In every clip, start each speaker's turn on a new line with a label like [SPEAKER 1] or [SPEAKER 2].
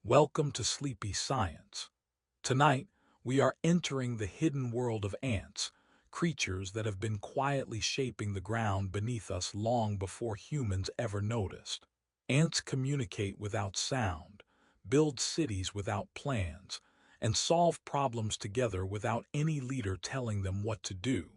[SPEAKER 1] Welcome to Sleepy Science. Tonight, we are entering the hidden world of ants, creatures that have been quietly shaping the ground beneath us long before humans ever noticed. Ants communicate without sound, build cities without plans, and solve problems together without any leader telling them what to do.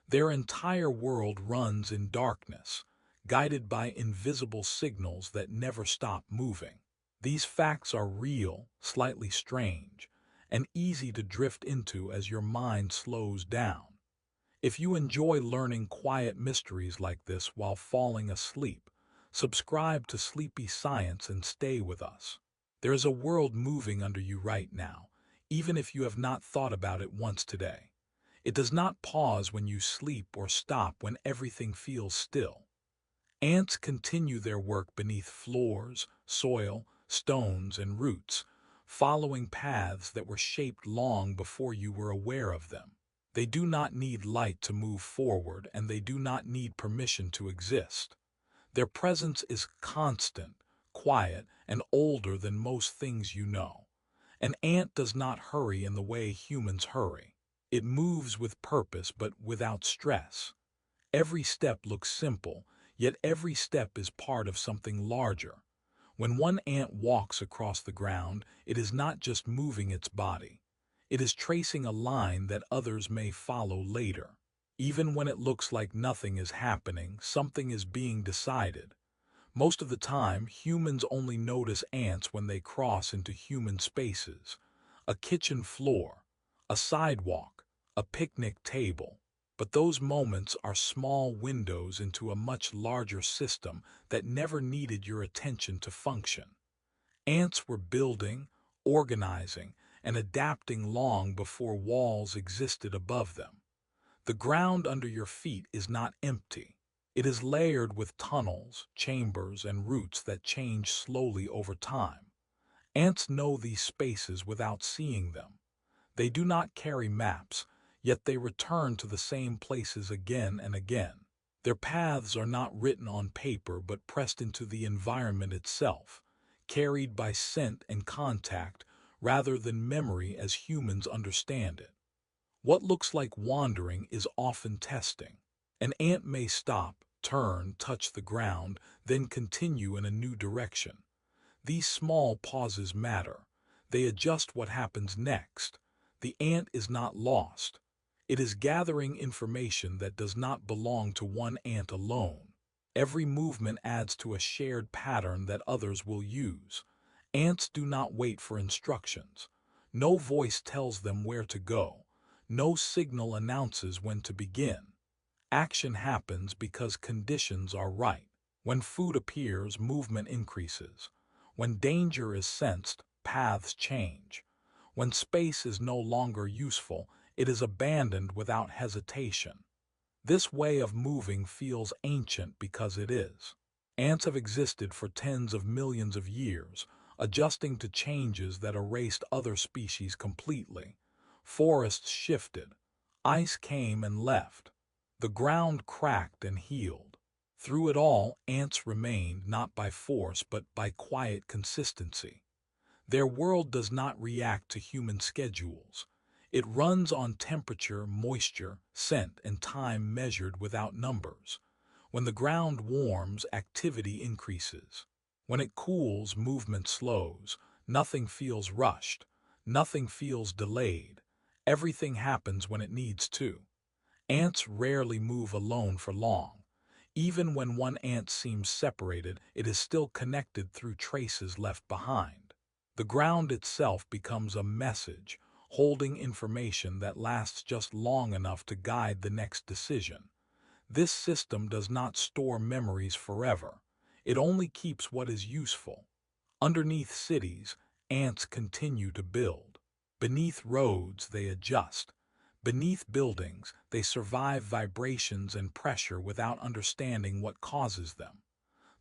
[SPEAKER 1] Their entire world runs in darkness, guided by invisible signals that never stop moving. These facts are real, slightly strange, and easy to drift into as your mind slows down. If you enjoy learning quiet mysteries like this while falling asleep, subscribe to Sleepy Science and stay with us. There is a world moving under you right now, even if you have not thought about it once today. It does not pause when you sleep or stop when everything feels still. Ants continue their work beneath floors, soil, stones, and roots, following paths that were shaped long before you were aware of them. They do not need light to move forward, and they do not need permission to exist. Their presence is constant, quiet, and older than most things you know. An ant does not hurry in the way humans hurry. It moves with purpose but without stress. Every step looks simple, yet every step is part of something larger. When one ant walks across the ground, it is not just moving its body. It is tracing a line that others may follow later. Even when it looks like nothing is happening, something is being decided. Most of the time, humans only notice ants when they cross into human spaces. A kitchen floor, a sidewalk, a picnic table. But those moments are small windows into a much larger system that never needed your attention to function. Ants were building, organizing, and adapting long before walls existed above them. The ground under your feet is not empty. It is layered with tunnels, chambers, and roots that change slowly over time. Ants know these spaces without seeing them. They do not carry maps, yet they return to the same places again and again. Their paths are not written on paper but pressed into the environment itself, carried by scent and contact rather than memory as humans understand it. What looks like wandering is often testing. An ant may stop, turn, touch the ground, then continue in a new direction. These small pauses matter. They adjust what happens next. The ant is not lost. It is gathering information that does not belong to one ant alone. Every movement adds to a shared pattern that others will use. Ants do not wait for instructions. No voice tells them where to go. No signal announces when to begin. Action happens because conditions are right. When food appears, movement increases. When danger is sensed, paths change. When space is no longer useful, it is abandoned without hesitation. This way of moving feels ancient because it is. Ants have existed for tens of millions of years, adjusting to changes that erased other species completely. Forests shifted. Ice came and left. The ground cracked and healed. Through it all, ants remained not by force but by quiet consistency. Their world does not react to human schedules. It runs on temperature, moisture, scent, and time measured without numbers. When the ground warms, activity increases. When it cools, movement slows. Nothing feels rushed. Nothing feels delayed. Everything happens when it needs to. Ants rarely move alone for long. Even when one ant seems separated, it is still connected through traces left behind. The ground itself becomes a message, holding information that lasts just long enough to guide the next decision. This system does not store memories forever. It only keeps what is useful. Underneath cities, ants continue to build. Beneath roads, they adjust. Beneath buildings, they survive vibrations and pressure without understanding what causes them.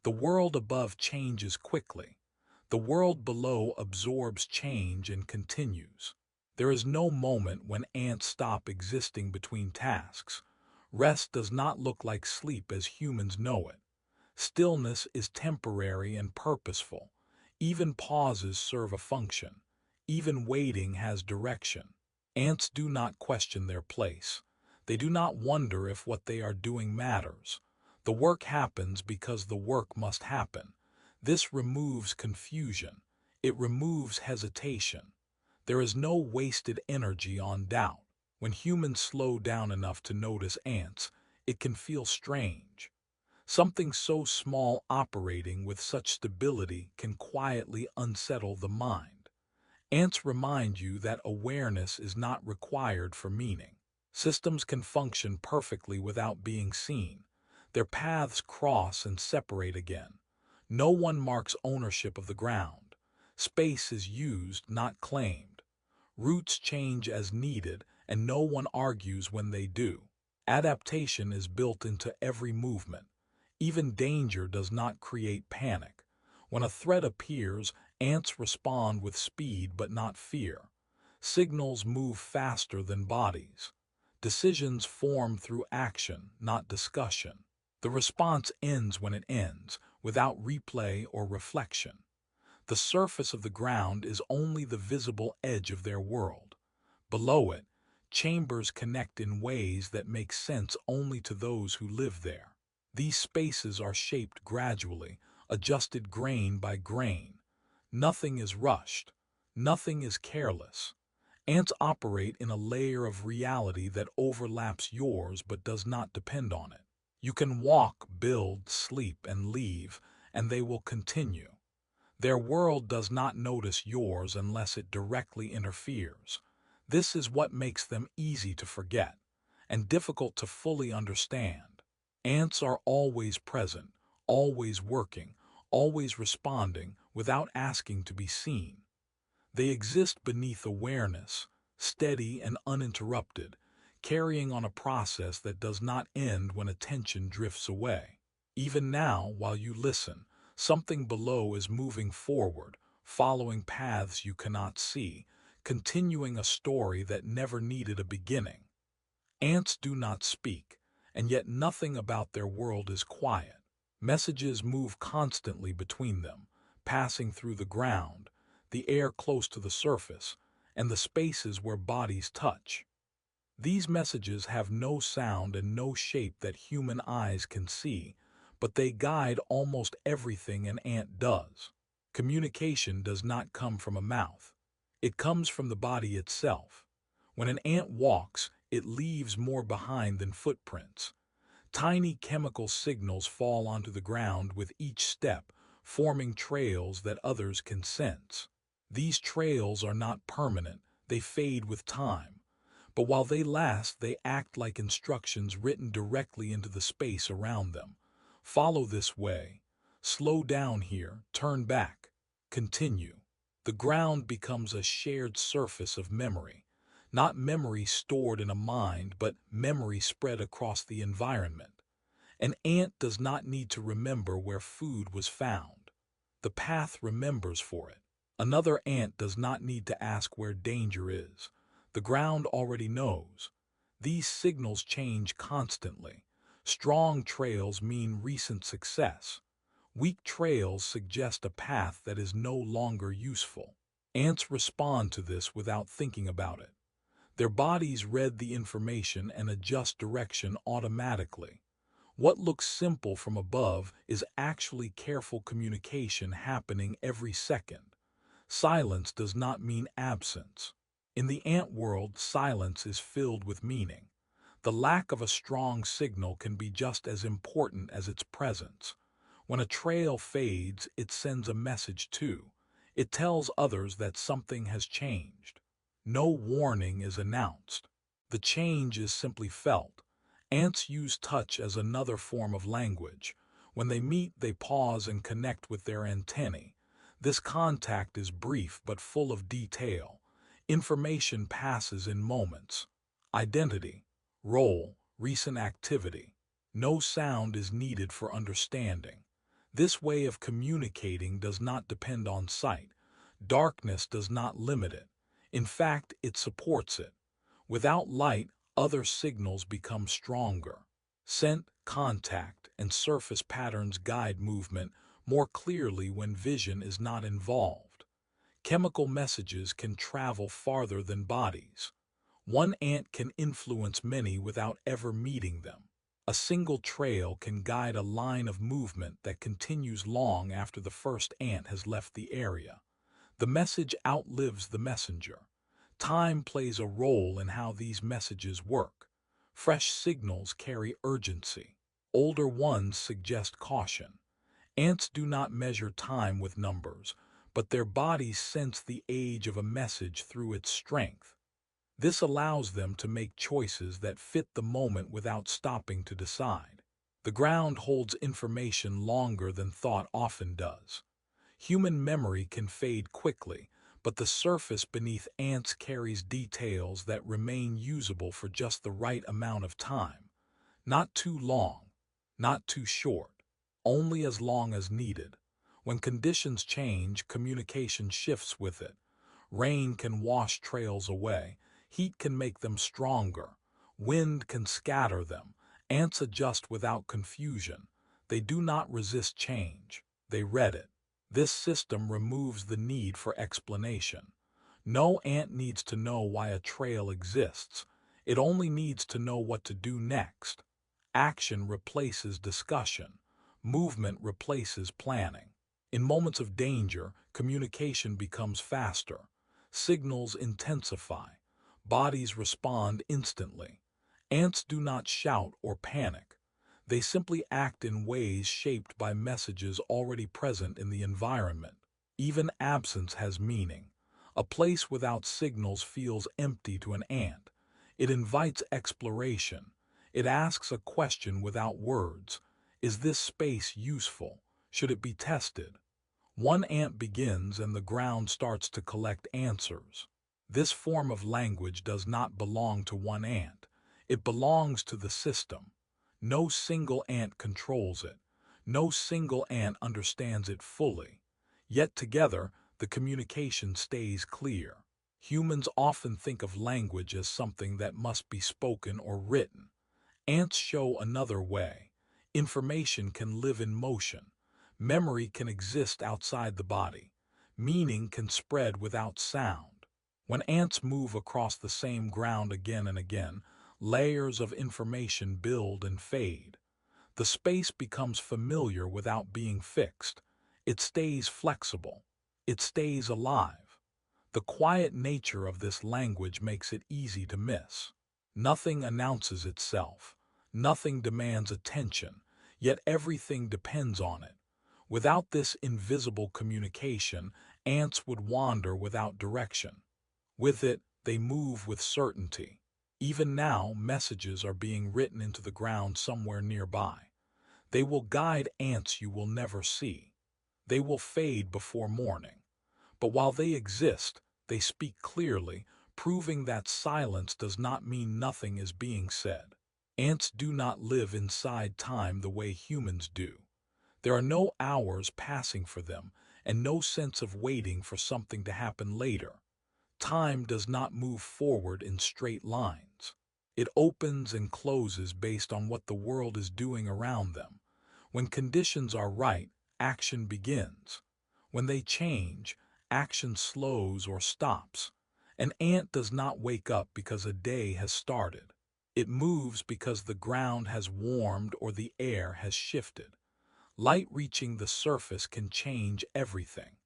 [SPEAKER 1] The world above changes quickly. The world below absorbs change and continues. There is no moment when ants stop existing between tasks. Rest does not look like sleep as humans know it. Stillness is temporary and purposeful. Even pauses serve a function. Even waiting has direction. Ants do not question their place. They do not wonder if what they are doing matters. The work happens because the work must happen. This removes confusion. It removes hesitation. There is no wasted energy on doubt. When humans slow down enough to notice ants, it can feel strange. Something so small operating with such stability can quietly unsettle the mind. Ants remind you that awareness is not required for meaning. Systems can function perfectly without being seen. Their paths cross and separate again. No one marks ownership of the ground. Space is used, not claimed. Roots change as needed, and no one argues when they do. Adaptation is built into every movement. Even danger does not create panic. When a threat appears, ants respond with speed but not fear. Signals move faster than bodies. Decisions form through action, not discussion. The response ends when it ends, without replay or reflection. The surface of the ground is only the visible edge of their world. Below it, chambers connect in ways that make sense only to those who live there. These spaces are shaped gradually, adjusted grain by grain. Nothing is rushed. Nothing is careless. Ants operate in a layer of reality that overlaps yours but does not depend on it. You can walk, build, sleep, and leave, and they will continue. Their world does not notice yours unless it directly interferes. This is what makes them easy to forget and difficult to fully understand. Ants are always present, always working, always responding without asking to be seen. They exist beneath awareness, steady and uninterrupted, carrying on a process that does not end when attention drifts away. Even now, while you listen, something below is moving forward, following paths you cannot see, continuing a story that never needed a beginning. Ants do not speak, and yet nothing about their world is quiet. Messages move constantly between them, passing through the ground, the air close to the surface, and the spaces where bodies touch. These messages have no sound and no shape that human eyes can see, but they guide almost everything an ant does. Communication does not come from a mouth. It comes from the body itself. When an ant walks, it leaves more behind than footprints. Tiny chemical signals fall onto the ground with each step, forming trails that others can sense. These trails are not permanent, they fade with time. But while they last, they act like instructions written directly into the space around them. Follow this way. Slow down here, turn back. Continue. The ground becomes a shared surface of memory. Not memory stored in a mind, but memory spread across the environment. An ant does not need to remember where food was found. The path remembers for it. Another ant does not need to ask where danger is. The ground already knows. These signals change constantly. Strong trails mean recent success. Weak trails suggest a path that is no longer useful. Ants respond to this without thinking about it. Their bodies read the information and adjust direction automatically. What looks simple from above is actually careful communication happening every second. Silence does not mean absence. In the ant world, silence is filled with meaning. The lack of a strong signal can be just as important as its presence. When a trail fades, it sends a message too. It tells others that something has changed. No warning is announced. The change is simply felt. Ants use touch as another form of language. When they meet, they pause and connect with their antennae. This contact is brief but full of detail. Information passes in moments. Identity, role, recent activity. No sound is needed for understanding. This way of communicating does not depend on sight. Darkness does not limit it. In fact, it supports it. Without light, other signals become stronger. Scent, contact, and surface patterns guide movement more clearly when vision is not involved. Chemical messages can travel farther than bodies. One ant can influence many without ever meeting them. A single trail can guide a line of movement that continues long after the first ant has left the area. The message outlives the messenger. Time plays a role in how these messages work. Fresh signals carry urgency. Older ones suggest caution. Ants do not measure time with numbers, but their bodies sense the age of a message through its strength. This allows them to make choices that fit the moment without stopping to decide. The ground holds information longer than thought often does. Human memory can fade quickly, but the surface beneath ants carries details that remain usable for just the right amount of time. Not too long, not too short, only as long as needed. When conditions change, communication shifts with it. Rain can wash trails away, heat can make them stronger, wind can scatter them. Ants adjust without confusion. They do not resist change, they read it. This system removes the need for explanation. No ant needs to know why a trail exists. It only needs to know what to do next. Action replaces discussion. Movement replaces planning. In moments of danger, communication becomes faster. Signals intensify. Bodies respond instantly. Ants do not shout or panic. They simply act in ways shaped by messages already present in the environment. Even absence has meaning. A place without signals feels empty to an ant. It invites exploration. It asks a question without words. Is this space useful? Should it be tested? One ant begins and the ground starts to collect answers. This form of language does not belong to one ant. It belongs to the system. No single ant controls it. No single ant understands it fully. Yet together, the communication stays clear. Humans often think of language as something that must be spoken or written. Ants show another way. Information can live in motion. Memory can exist outside the body. Meaning can spread without sound. When ants move across the same ground again and again, layers of information build and fade. The space becomes familiar without being fixed. It stays flexible. It stays alive. The quiet nature of this language makes it easy to miss. Nothing announces itself. Nothing demands attention, yet everything depends on it. Without this invisible communication, ants would wander without direction. With it, they move with certainty. Even now, messages are being written into the ground somewhere nearby. They will guide ants you will never see. They will fade before morning. But while they exist, they speak clearly, proving that silence does not mean nothing is being said. Ants do not live inside time the way humans do. There are no hours passing for them, and no sense of waiting for something to happen later. Time does not move forward in straight lines. It opens and closes based on what the world is doing around them. When conditions are right, action begins. When they change, action slows or stops. An ant does not wake up because a day has started. It moves because the ground has warmed or the air has shifted. Light reaching the surface can change everything.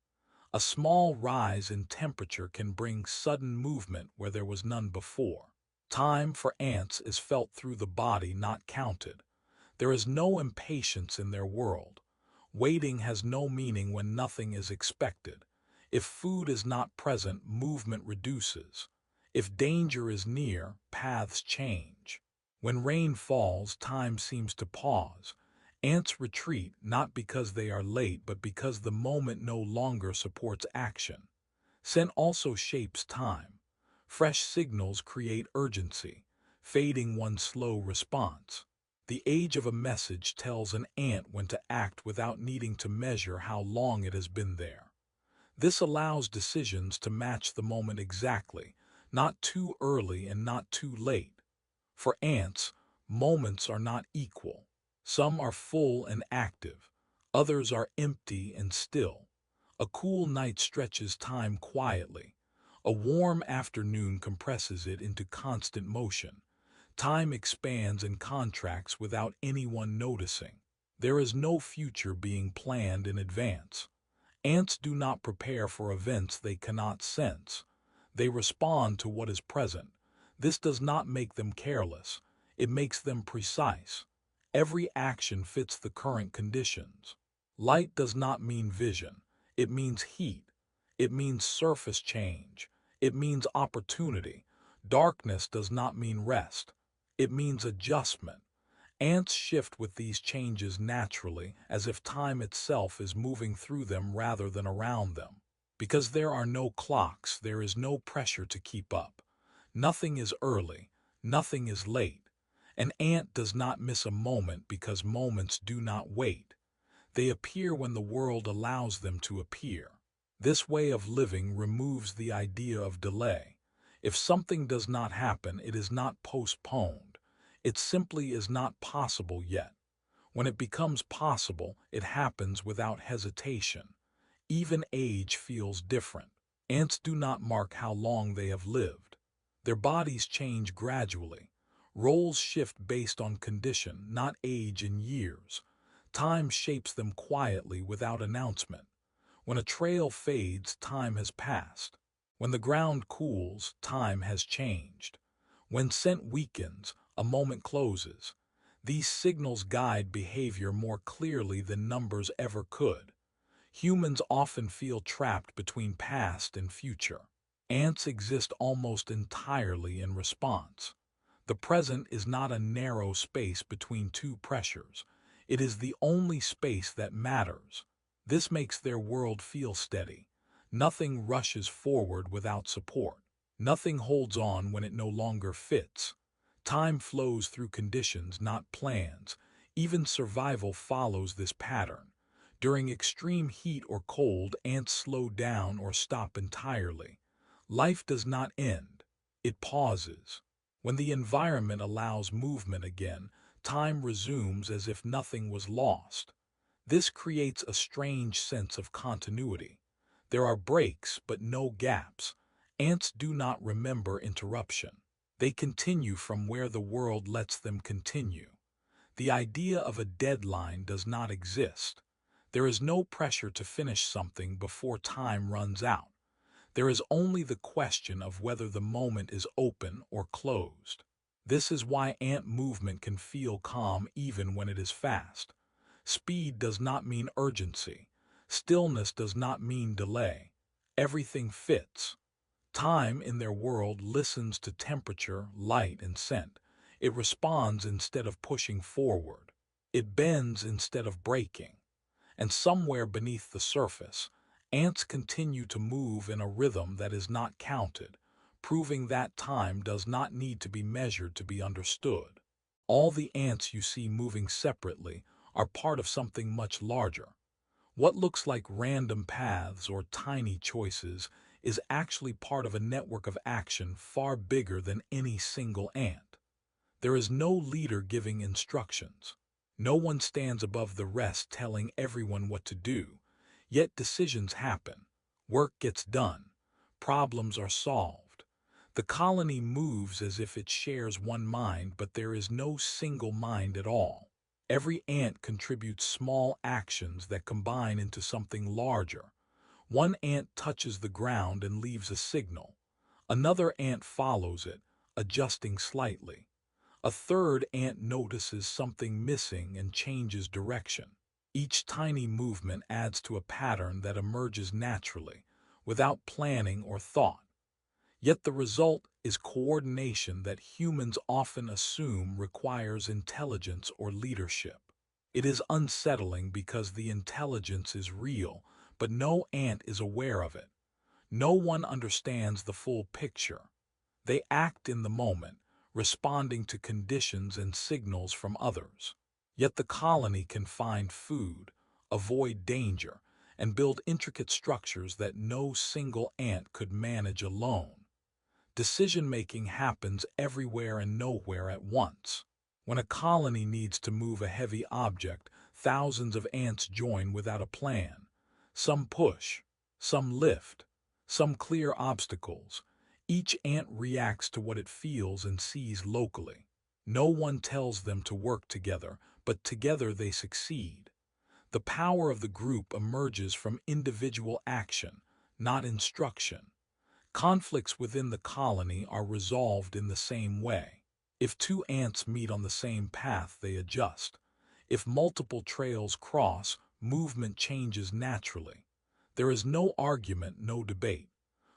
[SPEAKER 1] A small rise in temperature can bring sudden movement where there was none before. Time for ants is felt through the body, not counted. There is no impatience in their world. Waiting has no meaning when nothing is expected. If food is not present, movement reduces. If danger is near, paths change. When rain falls, time seems to pause. Ants retreat not because they are late, but because the moment no longer supports action. Scent also shapes time. Fresh signals create urgency, fading one's slow response. The age of a message tells an ant when to act without needing to measure how long it has been there. This allows decisions to match the moment exactly, not too early and not too late. For ants, moments are not equal. Some are full and active, Others are empty and still. A cool night stretches time quietly. A warm afternoon compresses it into constant motion. Time expands and contracts without anyone noticing. There is no future being planned in advance. Ants do not prepare for events they cannot sense. They respond to what is present. This does not make them careless. It makes them precise. Every action fits the current conditions. Light does not mean vision. It means heat. It means surface change. It means opportunity. Darkness does not mean rest. It means adjustment. Ants shift with these changes naturally, as if time itself is moving through them rather than around them. Because there are no clocks, there is no pressure to keep up. Nothing is early, nothing is late. An ant does not miss a moment because moments do not wait. They appear when the world allows them to appear. This way of living removes the idea of delay. If something does not happen, it is not postponed. It simply is not possible yet. When it becomes possible, it happens without hesitation. Even age feels different. Ants do not mark how long they have lived. Their bodies change gradually. Roles shift based on condition, not age and years. Time shapes them quietly without announcement. When a trail fades, time has passed. When the ground cools, time has changed. When scent weakens, a moment closes. These signals guide behavior more clearly than numbers ever could. Humans often feel trapped between past and future. Ants exist almost entirely in response. The present is not a narrow space between two pressures. It is the only space that matters. This makes their world feel steady. Nothing rushes forward without support. Nothing holds on when it no longer fits. Time flows through conditions, not plans. Even survival follows this pattern. During extreme heat or cold, ants slow down or stop entirely. Life does not end. It pauses. When the environment allows movement again, time resumes as if nothing was lost. This creates a strange sense of continuity. There are breaks, but no gaps. Ants do not remember interruption. They continue from where the world lets them continue. The idea of a deadline does not exist. There is no pressure to finish something before time runs out. There is only the question of whether the moment is open or closed. This is why ant movement can feel calm even when it is fast. Speed does not mean urgency. Stillness does not mean delay. Everything fits. Time in their world listens to temperature, light, and scent. It responds instead of pushing forward. It bends instead of breaking. And somewhere beneath the surface, ants continue to move in a rhythm that is not counted, proving that time does not need to be measured to be understood. All the ants you see moving separately are part of something much larger. What looks like random paths or tiny choices is actually part of a network of action far bigger than any single ant. There is no leader giving instructions. No one stands above the rest telling everyone what to do. Yet decisions happen. Work gets done. Problems are solved. The colony moves as if it shares one mind, but there is no single mind at all. Every ant contributes small actions that combine into something larger. One ant touches the ground and leaves a signal. Another ant follows it, adjusting slightly. A third ant notices something missing and changes direction. Each tiny movement adds to a pattern that emerges naturally, without planning or thought. Yet the result is coordination that humans often assume requires intelligence or leadership. It is unsettling because the intelligence is real, but no ant is aware of it. No one understands the full picture. They act in the moment, responding to conditions and signals from others. Yet the colony can find food, avoid danger, and build intricate structures that no single ant could manage alone. Decision-making happens everywhere and nowhere at once. When a colony needs to move a heavy object, Thousands of ants join without a plan. Some push, some lift, some clear obstacles. Each ant reacts to what it feels and sees locally. No one tells them to work together, but together they succeed. The power of the group emerges from individual action, not instruction. Conflicts within the colony are resolved in the same way. If two ants meet on the same path, they adjust. If multiple trails cross, movement changes naturally. There is no argument, no debate.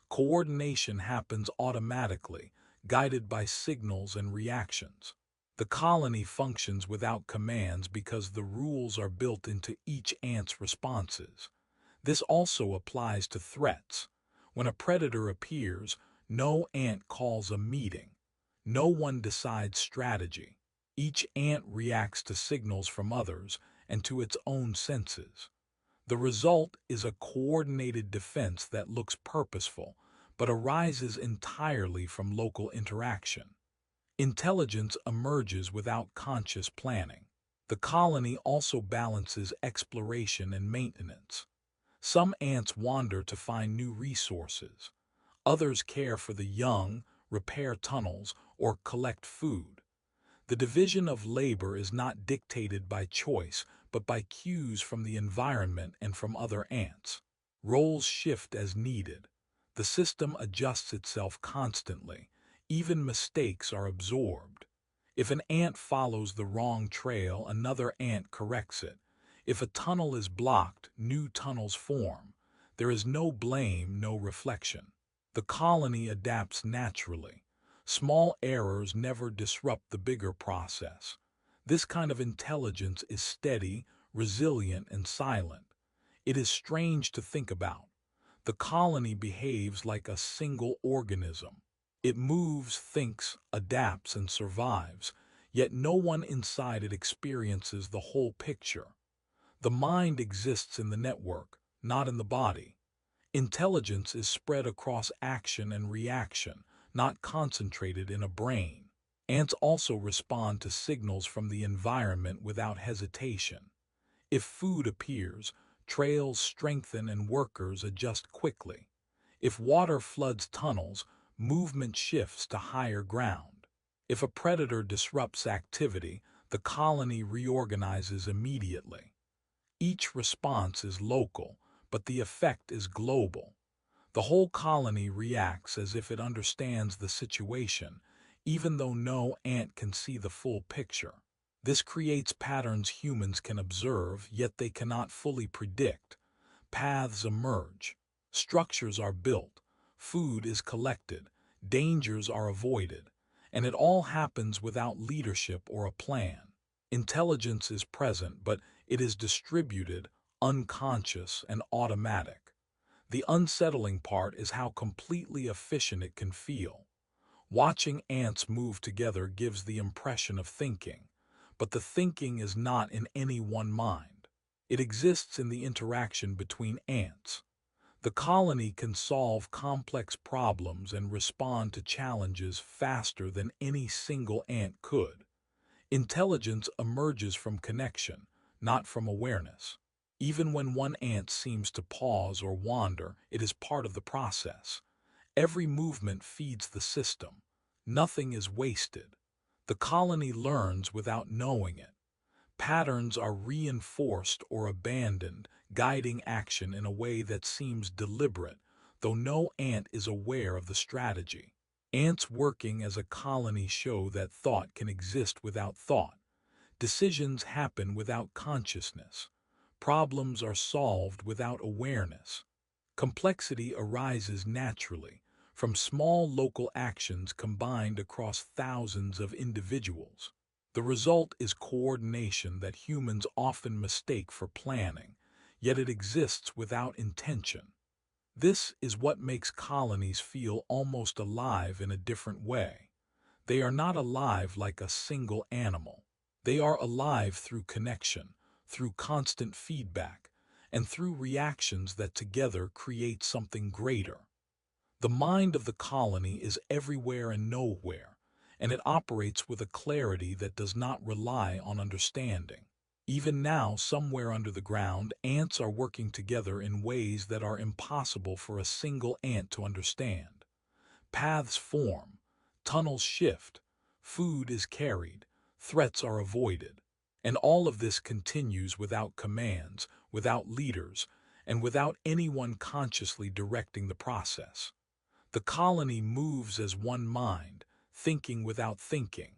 [SPEAKER 1] Coordination happens automatically, guided by signals and reactions. The colony functions without commands because the rules are built into each ant's responses. This also applies to threats. When a predator appears, no ant calls a meeting. No one decides strategy. Each ant reacts to signals from others and to its own senses. The result is a coordinated defense that looks purposeful, but arises entirely from local interaction. Intelligence emerges without conscious planning. The colony also balances exploration and maintenance. Some ants wander to find new resources. Others care for the young, repair tunnels, or collect food. The division of labor is not dictated by choice, but by cues from the environment and from other ants. Roles shift as needed. The system adjusts itself constantly. Even mistakes are absorbed. If an ant follows the wrong trail, another ant corrects it. If a tunnel is blocked, new tunnels form. There is no blame, no reflection. The colony adapts naturally. Small errors never disrupt the bigger process. This kind of intelligence is steady, resilient, and silent. It is strange to think about. The colony behaves like a single organism. It moves, thinks, adapts, and survives, yet no one inside it experiences the whole picture. The mind exists in the network, not in the body. Intelligence is spread across action and reaction, not concentrated in a brain. Ants also respond to signals from the environment without hesitation. If food appears, trails strengthen and workers adjust quickly. If water floods tunnels, movement shifts to higher ground. If a predator disrupts activity, the colony reorganizes immediately. Each response is local, but the effect is global. The whole colony reacts as if it understands the situation, even though no ant can see the full picture. This creates patterns humans can observe, yet they cannot fully predict. Paths emerge. Structures are built. Food is collected. Dangers are avoided. And it all happens without leadership or a plan. Intelligence is present, but it is distributed, unconscious, and automatic. The unsettling part is how completely efficient it can feel. Watching ants move together gives the impression of thinking, but the thinking is not in any one mind. It exists in the interaction between ants. The colony can solve complex problems and respond to challenges faster than any single ant could. Intelligence emerges from connection, not from awareness. Even when one ant seems to pause or wander, it is part of the process. Every movement feeds the system. Nothing is wasted. The colony learns without knowing it. Patterns are reinforced or abandoned, guiding action in a way that seems deliberate, though no ant is aware of the strategy. Ants working as a colony show that thought can exist without thought. Decisions happen without consciousness. Problems are solved without awareness. Complexity arises naturally from small local actions combined across thousands of individuals. The result is coordination that humans often mistake for planning, yet it exists without intention. This is what makes colonies feel almost alive in a different way. They are not alive like a single animal. They are alive through connection, through constant feedback, and through reactions that together create something greater. The mind of the colony is everywhere and nowhere, and it operates with a clarity that does not rely on understanding. Even now, somewhere under the ground, ants are working together in ways that are impossible for a single ant to understand. Paths form, tunnels shift, food is carried, threats are avoided. And all of this continues without commands, without leaders, and without anyone consciously directing the process. The colony moves as one mind, thinking without thinking.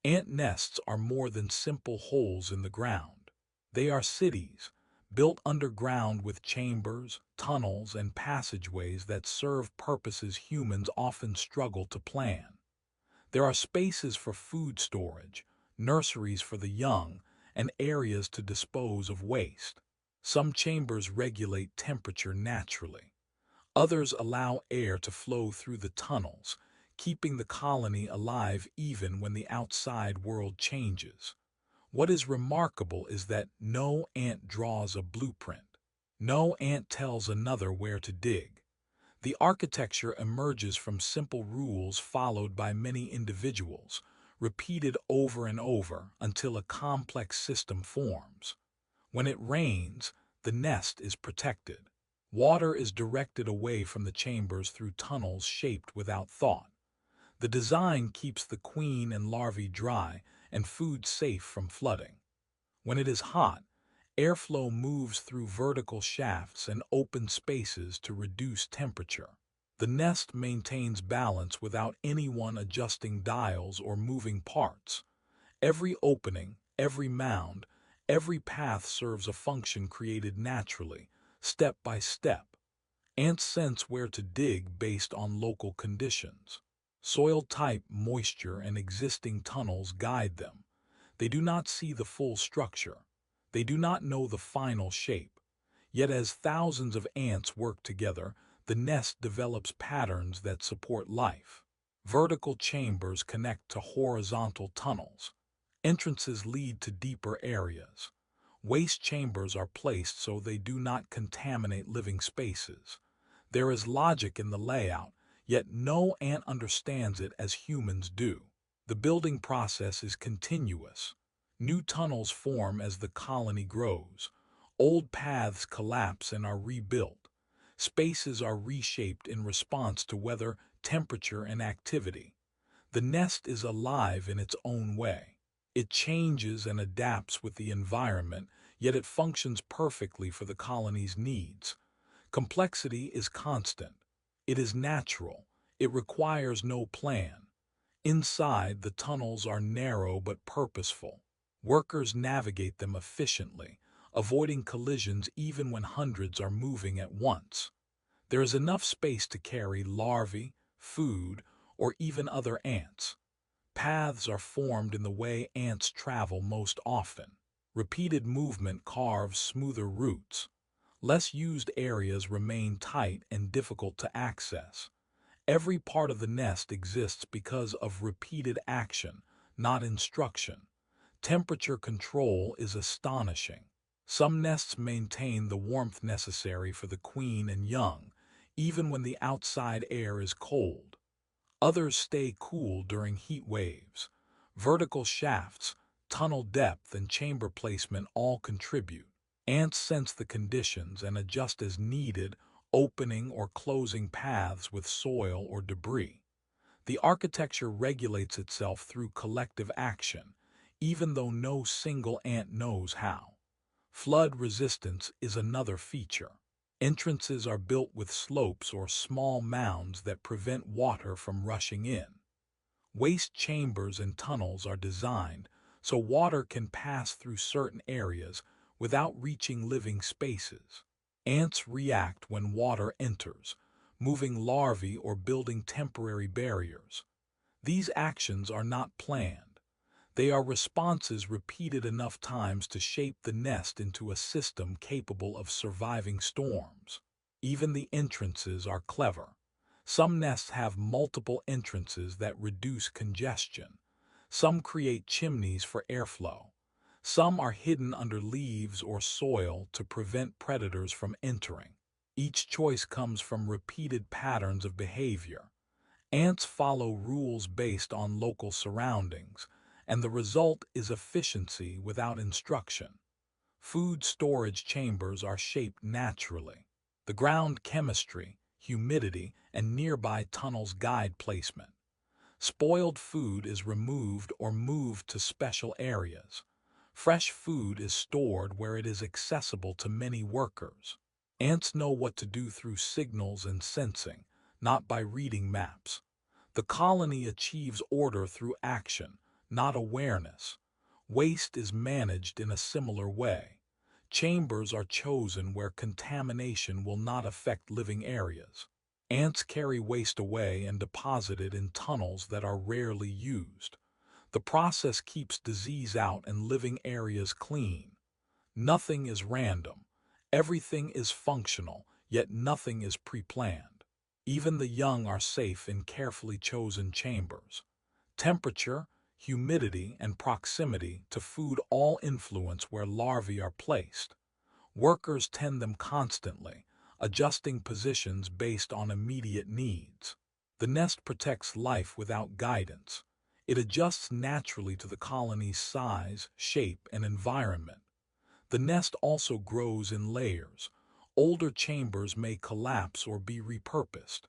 [SPEAKER 1] Ant nests are more than simple holes in the ground. They are cities, built underground with chambers, tunnels, and passageways that serve purposes humans often struggle to plan. There are spaces for food storage, nurseries for the young, and areas to dispose of waste. Some chambers regulate temperature naturally. Others allow air to flow through the tunnels, keeping the colony alive even when the outside world changes. What is remarkable is that no ant draws a blueprint. No ant tells another where to dig. The architecture emerges from simple rules followed by many individuals, repeated over and over until a complex system forms. When it rains, the nest is protected. Water is directed away from the chambers through tunnels shaped without thought. The design keeps the queen and larvae dry and food safe from flooding. When it is hot, airflow moves through vertical shafts and open spaces to reduce temperature. The nest maintains balance without anyone adjusting dials or moving parts. Every opening, every mound, every path serves a function created naturally, step by step. Ants sense where to dig based on local conditions. Soil type, moisture, and existing tunnels guide them. They do not see the full structure. They do not know the final shape. Yet as thousands of ants work together, the nest develops patterns that support life. Vertical chambers connect to horizontal tunnels. Entrances lead to deeper areas. Waste chambers are placed so they do not contaminate living spaces. There is logic in the layout, yet no ant understands it as humans do. The building process is continuous. New tunnels form as the colony grows. Old paths collapse and are rebuilt. Spaces are reshaped in response to weather, temperature, and activity. The nest is alive in its own way. It changes and adapts with the environment, yet it functions perfectly for the colony's needs. Complexity is constant. It is natural. It requires no plan. Inside, the tunnels are narrow but purposeful. Workers navigate them efficiently, avoiding collisions even when hundreds are moving at once. There is enough space to carry larvae, food, or even other ants. Paths are formed in the way ants travel most often. Repeated movement carves smoother routes. Less used areas remain tight and difficult to access. Every part of the nest exists because of repeated action, not instruction. Temperature control is astonishing. Some nests maintain the warmth necessary for the queen and young, even when the outside air is cold. Others stay cool during heat waves. Vertical shafts, tunnel depth, and chamber placement all contribute. Ants sense the conditions and adjust as needed, opening or closing paths with soil or debris. The architecture regulates itself through collective action, even though no single ant knows how. Flood resistance is another feature. Entrances are built with slopes or small mounds that prevent water from rushing in. Waste chambers and tunnels are designed so water can pass through certain areas without reaching living spaces. Ants react when water enters, moving larvae or building temporary barriers. These actions are not planned. They are responses repeated enough times to shape the nest into a system capable of surviving storms. Even the entrances are clever. Some nests have multiple entrances that reduce congestion. Some create chimneys for airflow. Some are hidden under leaves or soil to prevent predators from entering. Each choice comes from repeated patterns of behavior. Ants follow rules based on local surroundings, and the result is efficiency without instruction. Food storage chambers are shaped naturally. The ground chemistry, humidity, and nearby tunnels guide placement. Spoiled food is removed or moved to special areas. Fresh food is stored where it is accessible to many workers. Ants know what to do through signals and sensing, not by reading maps. The colony achieves order through action, not awareness. Waste is managed in a similar way. Chambers are chosen where contamination will not affect living areas. Ants carry waste away and deposit it in tunnels that are rarely used. The process keeps disease out and living areas clean. Nothing is random. Everything is functional, yet nothing is pre-planned. Even the young are safe in carefully chosen chambers. Temperature, humidity, and proximity to food all influence where larvae are placed. Workers tend them constantly, adjusting positions based on immediate needs. The nest protects life without guidance. It adjusts naturally to the colony's size, shape, and environment. The nest also grows in layers. Older chambers may collapse or be repurposed.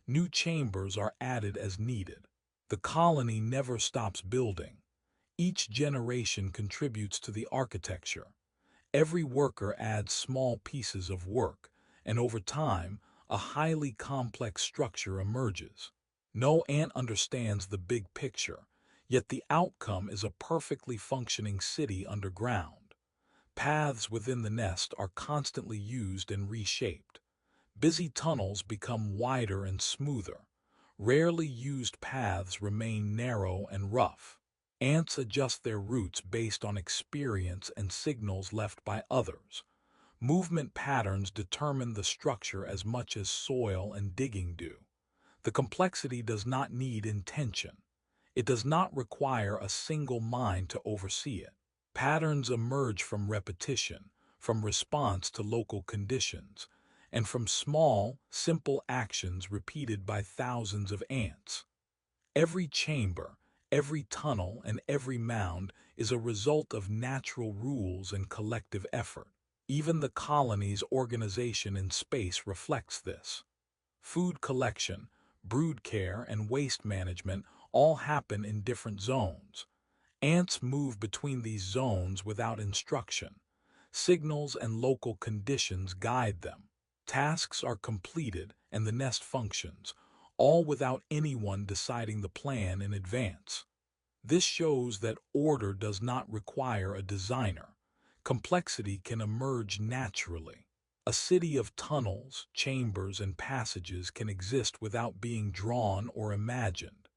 [SPEAKER 1] New chambers are added as needed. The colony never stops building. Each generation contributes to the architecture. Every worker adds small pieces of work, and over time, a highly complex structure emerges. No ant understands the big picture, yet the outcome is a perfectly functioning city underground. Paths within the nest are constantly used and reshaped. Busy tunnels become wider and smoother. Rarely used paths remain narrow and rough. Ants adjust their routes based on experience and signals left by others. Movement patterns determine the structure as much as soil and digging do. The complexity does not need intention. It does not require a single mind to oversee it. Patterns emerge from repetition, from response to local conditions, and from small, simple actions repeated by thousands of ants. Every chamber, every tunnel, and every mound is a result of natural rules and collective effort. Even the colony's organization in space reflects this. Food collection, brood care, and waste management all happen in different zones. Ants move between these zones without instruction. Signals and local conditions guide them. Tasks are completed and the nest functions, all without anyone deciding the plan in advance. This shows that order does not require a designer. Complexity can emerge naturally. A city of tunnels, chambers, and passages can exist without being drawn or imagined.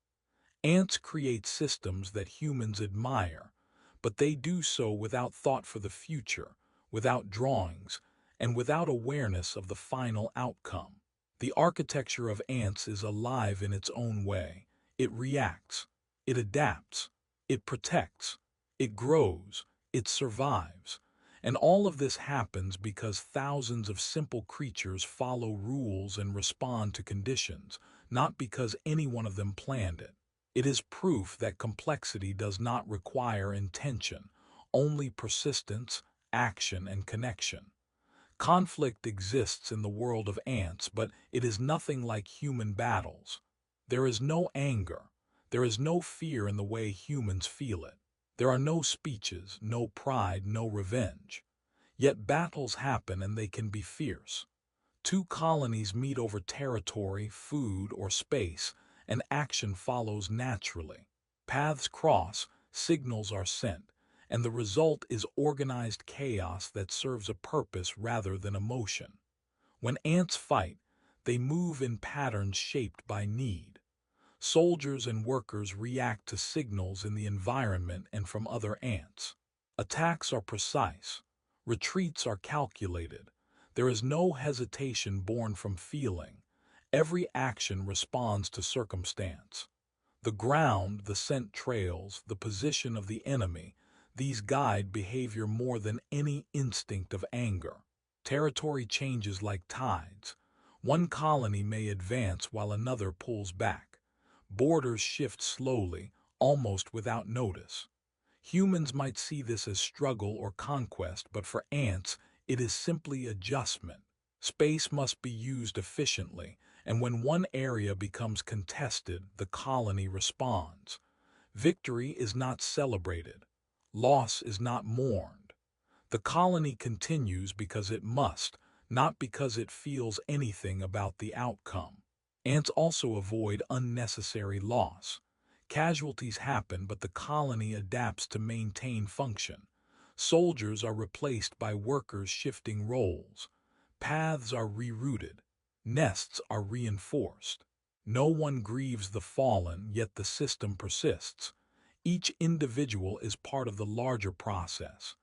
[SPEAKER 1] Ants create systems that humans admire, but they do so without thought for the future, without drawings, and without awareness of the final outcome. The architecture of ants is alive in its own way. It reacts, it adapts, it protects, it grows, it survives. And all of this happens because thousands of simple creatures follow rules and respond to conditions, not because any one of them planned it. It is proof that complexity does not require intention, only persistence, action, and connection. Conflict exists in the world of ants, but it is nothing like human battles. There is no anger. There is no fear in the way humans feel it. There are no speeches, no pride, no revenge. Yet battles happen and they can be fierce. Two colonies meet over territory, food, or space, and action follows naturally. Paths cross, signals are sent, and the result is organized chaos that serves a purpose rather than emotion. When ants fight, they move in patterns shaped by need. Soldiers and workers react to signals in the environment and from other ants. Attacks are precise. Retreats are calculated. There is no hesitation born from feeling. Every action responds to circumstance. The ground, the scent trails, the position of the enemy, these guide behavior more than any instinct of anger. Territory changes like tides. One colony may advance while another pulls back. Borders shift slowly, almost without notice. Humans might see this as struggle or conquest, but for ants, it is simply adjustment. Space must be used efficiently, and when one area becomes contested, the colony responds. Victory is not celebrated. Loss is not mourned. The colony continues because it must, not because it feels anything about the outcome. Ants also avoid unnecessary loss. Casualties happen, but the colony adapts to maintain function. Soldiers are replaced by workers shifting roles. Paths are rerouted. Nests are reinforced. No one grieves the fallen, yet the system persists. Each individual is part of the larger process.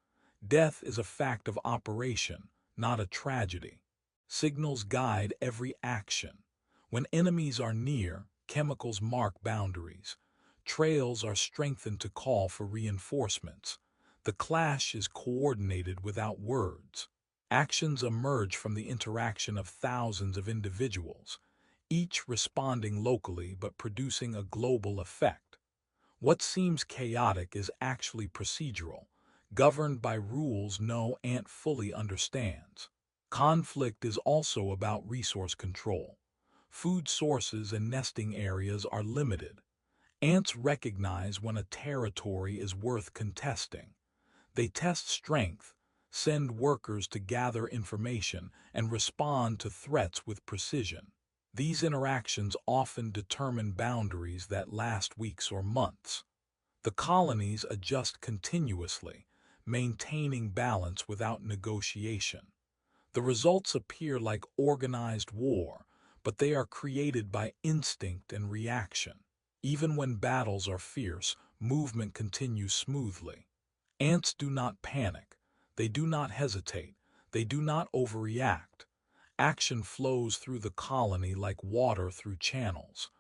[SPEAKER 1] Death is a fact of operation, not a tragedy. Signals guide every action. When enemies are near, chemicals mark boundaries. Trails are strengthened to call for reinforcements. The clash is coordinated without words. Actions emerge from the interaction of thousands of individuals, each responding locally but producing a global effect. What seems chaotic is actually procedural, governed by rules no ant fully understands. Conflict is also about resource control. Food sources and nesting areas are limited. Ants recognize when a territory is worth contesting. They test strength, send workers to gather information, and respond to threats with precision. These interactions often determine boundaries that last weeks or months. The colonies adjust continuously, maintaining balance without negotiation. The results appear like organized war, but they are created by instinct and reaction. Even when battles are fierce, movement continues smoothly. Ants do not panic. They do not hesitate. They do not overreact. Action flows through the colony like water through channels.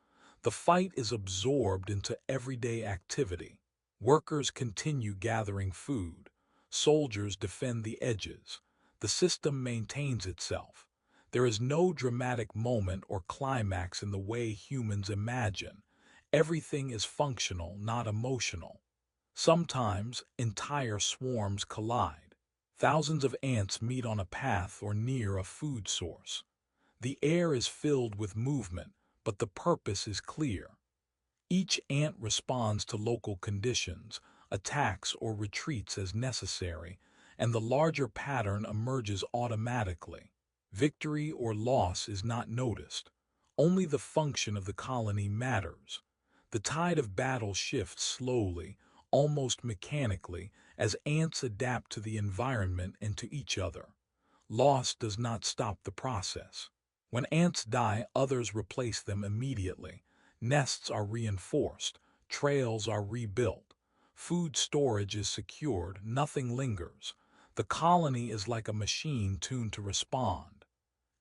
[SPEAKER 1] The fight is absorbed into everyday activity. Workers continue gathering food. Soldiers defend the edges. The system maintains itself. There is no dramatic moment or climax in the way humans imagine. Everything is functional, not emotional. Sometimes entire swarms collide. Thousands of ants meet on a path or near a food source. The air is filled with movement, but the purpose is clear. Each ant responds to local conditions, attacks or retreats as necessary, and the larger pattern emerges automatically. Victory or loss is not noticed. Only the function of the colony matters. The tide of battle shifts slowly, almost mechanically, as ants adapt to the environment and to each other. Loss does not stop the process. When ants die, others replace them immediately. Nests are reinforced, trails are rebuilt, food storage is secured, nothing lingers. The colony is like a machine tuned to respond.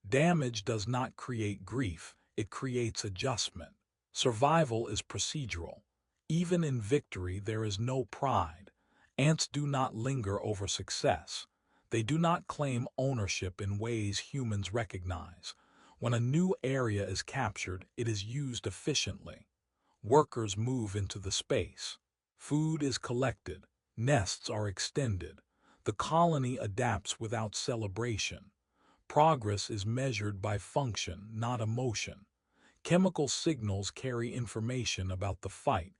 [SPEAKER 1] Damage does not create grief, it creates adjustment. Survival is procedural. Even in victory, there is no pride. Ants do not linger over success. They do not claim ownership in ways humans recognize. When a new area is captured, it is used efficiently. Workers move into the space. Food is collected. Nests are extended. The colony adapts without celebration. Progress is measured by function, not emotion. Chemical signals carry information about the fight.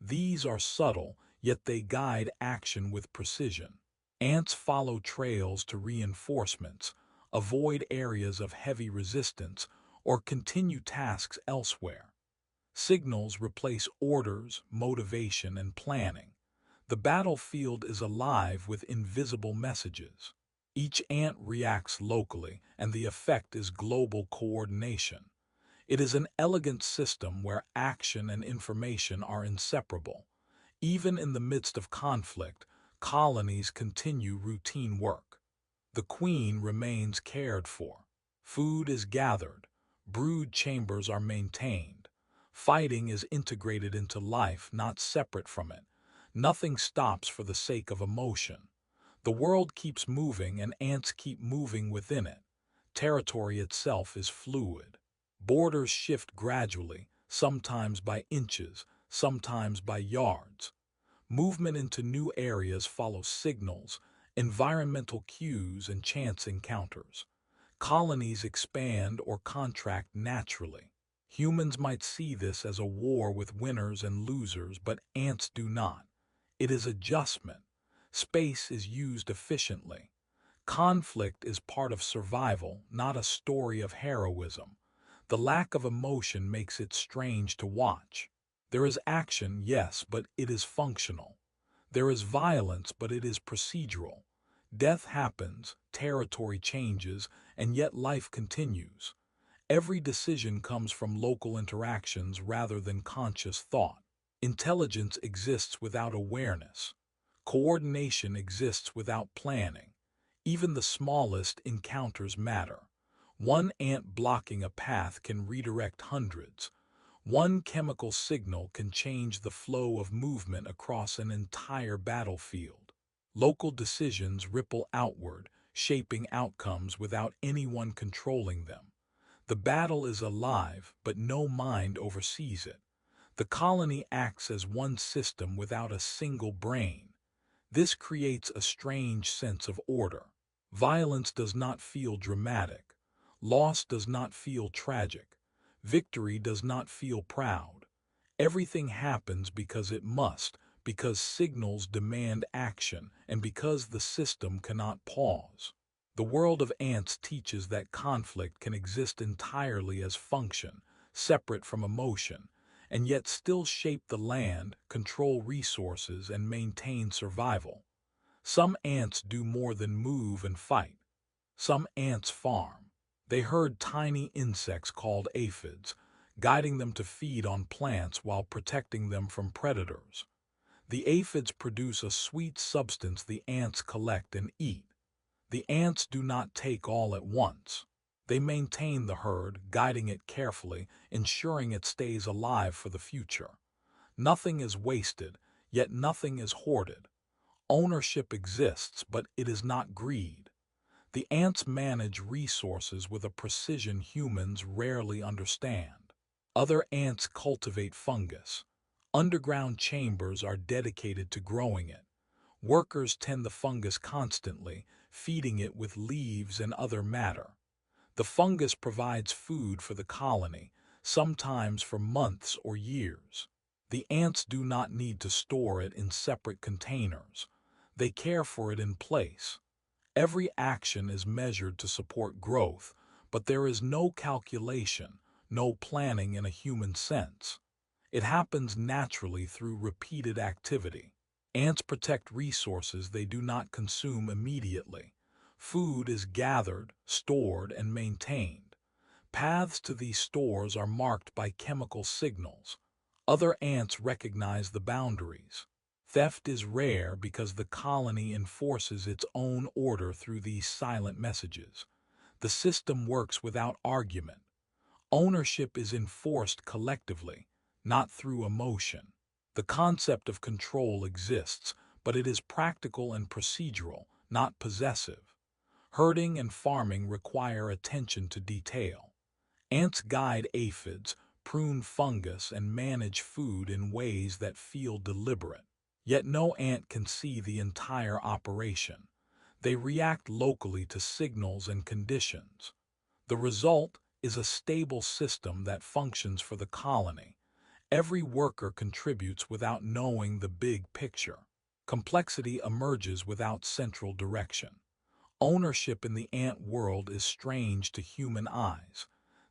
[SPEAKER 1] These are subtle, yet they guide action with precision. Ants follow trails to reinforcements, avoid areas of heavy resistance, or continue tasks elsewhere. Signals replace orders, motivation, and planning. The battlefield is alive with invisible messages. Each ant reacts locally, and the effect is global coordination. It is an elegant system where action and information are inseparable. Even in the midst of conflict, colonies continue routine work. The queen remains cared for. Food is gathered. Brood chambers are maintained. Fighting is integrated into life, not separate from it. Nothing stops for the sake of emotion. The world keeps moving and ants keep moving within it. Territory itself is fluid. Borders shift gradually, sometimes by inches, sometimes by yards. Movement into new areas follows signals, environmental cues, and chance encounters. Colonies expand or contract naturally. Humans might see this as a war with winners and losers, but ants do not. It is adjustment. Space is used efficiently. Conflict is part of survival, not a story of heroism. The lack of emotion makes it strange to watch. There is action, yes, but it is functional. There is violence, but it is procedural. Death happens, territory changes, and yet life continues. Every decision comes from local interactions rather than conscious thought. Intelligence exists without awareness. Coordination exists without planning. Even the smallest encounters matter. One ant blocking a path can redirect hundreds. One chemical signal can change the flow of movement across an entire battlefield. Local decisions ripple outward, shaping outcomes without anyone controlling them. The battle is alive, but no mind oversees it. The colony acts as one system without a single brain. This creates a strange sense of order. Violence does not feel dramatic. Loss does not feel tragic. Victory does not feel proud. Everything happens because it must, because signals demand action, and because the system cannot pause. The world of ants teaches that conflict can exist entirely as function, separate from emotion, and yet still shape the land, control resources, and maintain survival. Some ants do more than move and fight. Some ants farm. They herd tiny insects called aphids, guiding them to feed on plants while protecting them from predators. The aphids produce a sweet substance the ants collect and eat. The ants do not take all at once. They maintain the herd, guiding it carefully, ensuring it stays alive for the future. Nothing is wasted, yet nothing is hoarded. Ownership exists, but it is not greed. The ants manage resources with a precision humans rarely understand. Other ants cultivate fungus. Underground chambers are dedicated to growing it. Workers tend the fungus constantly, feeding it with leaves and other matter. The fungus provides food for the colony, sometimes for months or years. The ants do not need to store it in separate containers. They care for it in place. Every action is measured to support growth, but there is no calculation, no planning in a human sense. It happens naturally through repeated activity. Ants protect resources they do not consume immediately. Food is gathered, stored, and maintained. Paths to these stores are marked by chemical signals. Other ants recognize the boundaries. Theft is rare because the colony enforces its own order through these silent messages. The system works without argument. Ownership is enforced collectively, not through emotion. The concept of control exists, but it is practical and procedural, not possessive. Herding and farming require attention to detail. Ants guide aphids, prune fungus, and manage food in ways that feel deliberate. Yet no ant can see the entire operation. They react locally to signals and conditions. The result is a stable system that functions for the colony. Every worker contributes without knowing the big picture. Complexity emerges without central direction. Ownership in the ant world is strange to human eyes.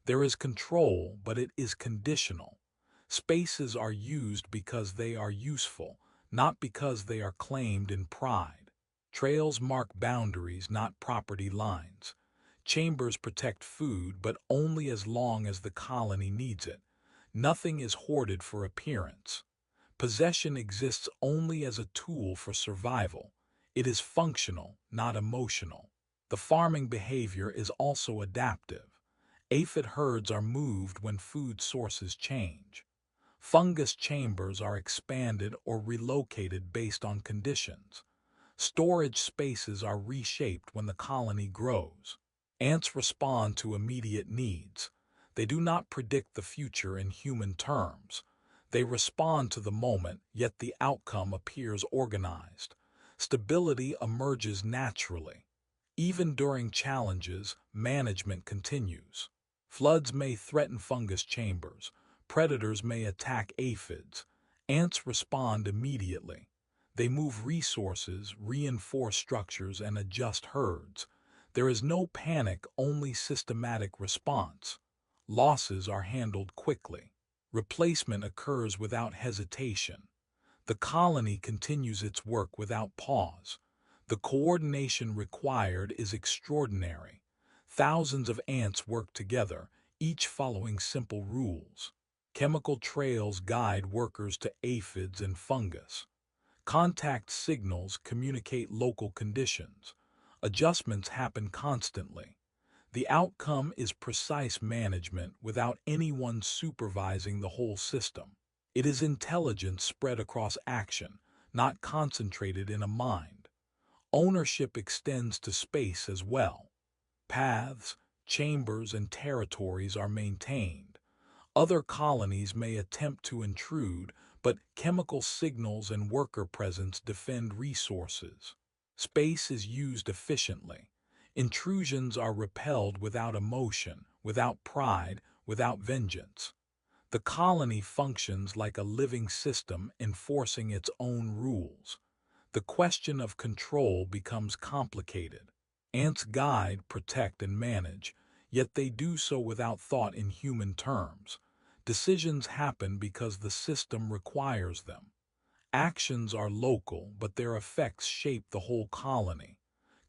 [SPEAKER 1] There is control, but it is conditional. Spaces are used because they are useful, not because they are claimed in pride. Trails mark boundaries, not property lines. Chambers protect food, but only as long as the colony needs it. Nothing is hoarded for appearance. Possession exists only as a tool for survival. It is functional, not emotional. The farming behavior is also adaptive. Aphid herds are moved when food sources change. Fungus chambers are expanded or relocated based on conditions. Storage spaces are reshaped when the colony grows. Ants respond to immediate needs. They do not predict the future in human terms. They respond to the moment, yet the outcome appears organized. Stability emerges naturally. Even during challenges, management continues. Floods may threaten fungus chambers. Predators may attack aphids. Ants respond immediately. They move resources, reinforce structures, and adjust herds. There is no panic, only systematic response. Losses are handled quickly. Replacement occurs without hesitation. The colony continues its work without pause. The coordination required is extraordinary. Thousands of ants work together, each following simple rules. Chemical trails guide workers to aphids and fungus. Contact signals communicate local conditions. Adjustments happen constantly. The outcome is precise management without anyone supervising the whole system. It is intelligence spread across action, not concentrated in a mind. Ownership extends to space as well. Paths, chambers, and territories are maintained. Other colonies may attempt to intrude, but chemical signals and worker presence defend resources. Space is used efficiently. Intrusions are repelled without emotion, without pride, without vengeance. The colony functions like a living system enforcing its own rules. The question of control becomes complicated. Ants guide, protect, and manage, yet they do so without thought in human terms. Decisions happen because the system requires them. Actions are local, but their effects shape the whole colony.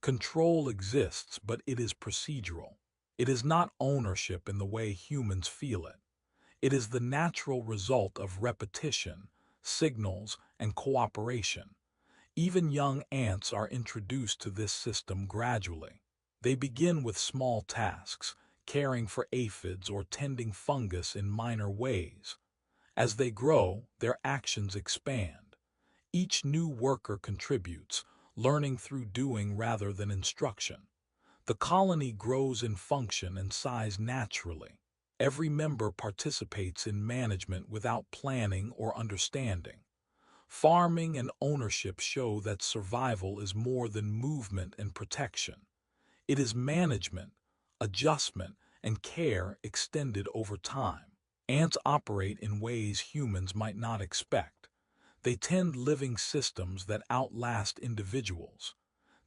[SPEAKER 1] Control exists, but it is procedural. It is not ownership in the way humans feel it. It is the natural result of repetition, signals, and cooperation. Even young ants are introduced to this system gradually. They begin with small tasks, caring for aphids or tending fungus in minor ways. As they grow, their actions expand. Each new worker contributes, learning through doing rather than instruction. The colony grows in function and size naturally. Every member participates in management without planning or understanding. Farming and ownership show that survival is more than movement and protection. It is management, adjustment, and care extended over time. Ants operate in ways humans might not expect. They tend living systems that outlast individuals.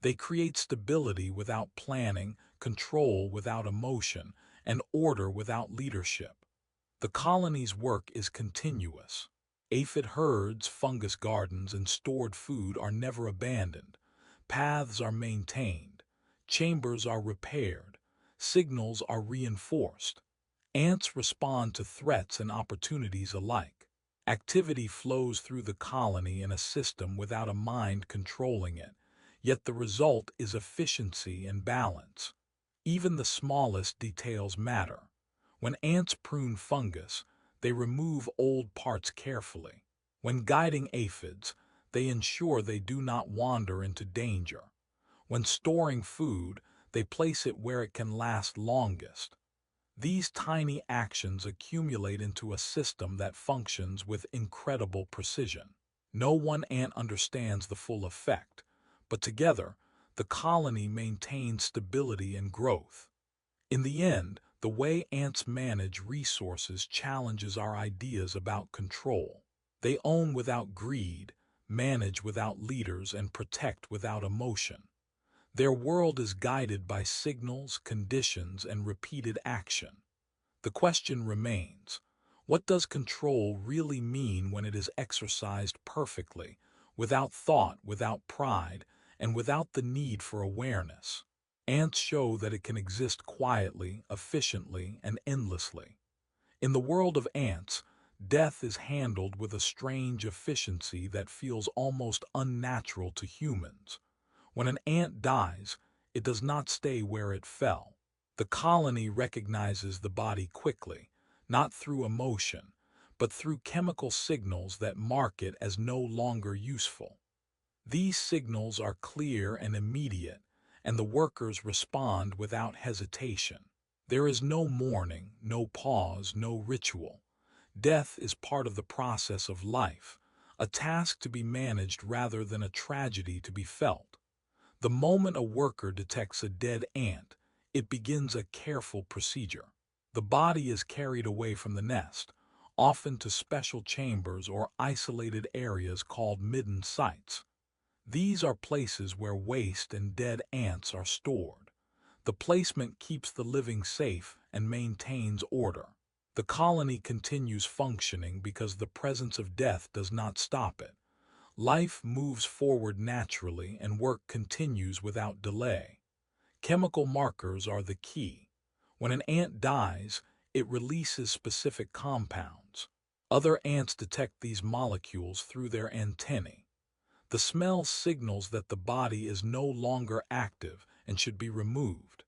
[SPEAKER 1] They create stability without planning, control without emotion, and order without leadership. The colony's work is continuous. Aphid herds, fungus gardens, and stored food are never abandoned. Paths are maintained. Chambers are repaired. Signals are reinforced. Ants respond to threats and opportunities alike. Activity flows through the colony in a system without a mind controlling it, yet the result is efficiency and balance. Even the smallest details matter. When ants prune fungus, they remove old parts carefully. When guiding aphids, they ensure they do not wander into danger. When storing food, they place it where it can last longest. These tiny actions accumulate into a system that functions with incredible precision. No one ant understands the full effect, but together, the colony maintains stability and growth. In the end, the way ants manage resources challenges our ideas about control. They own without greed, manage without leaders, and protect without emotion. Their world is guided by signals, conditions, and repeated action. The question remains, what does control really mean when it is exercised perfectly, without thought, without pride, and without the need for awareness? Ants show that it can exist quietly, efficiently, and endlessly. In the world of ants, death is handled with a strange efficiency that feels almost unnatural to humans. When an ant dies, it does not stay where it fell. The colony recognizes the body quickly, not through emotion, but through chemical signals that mark it as no longer useful. These signals are clear and immediate, and the workers respond without hesitation. There is no mourning, no pause, no ritual. Death is part of the process of life, a task to be managed rather than a tragedy to be felt. The moment a worker detects a dead ant, it begins a careful procedure. The body is carried away from the nest, often to special chambers or isolated areas called midden sites. These are places where waste and dead ants are stored. The placement keeps the living safe and maintains order. The colony continues functioning because the presence of death does not stop it. Life moves forward naturally and work continues without delay. Chemical markers are the key. When an ant dies, it releases specific compounds. Other ants detect these molecules through their antennae. The smell signals that the body is no longer active and should be removed.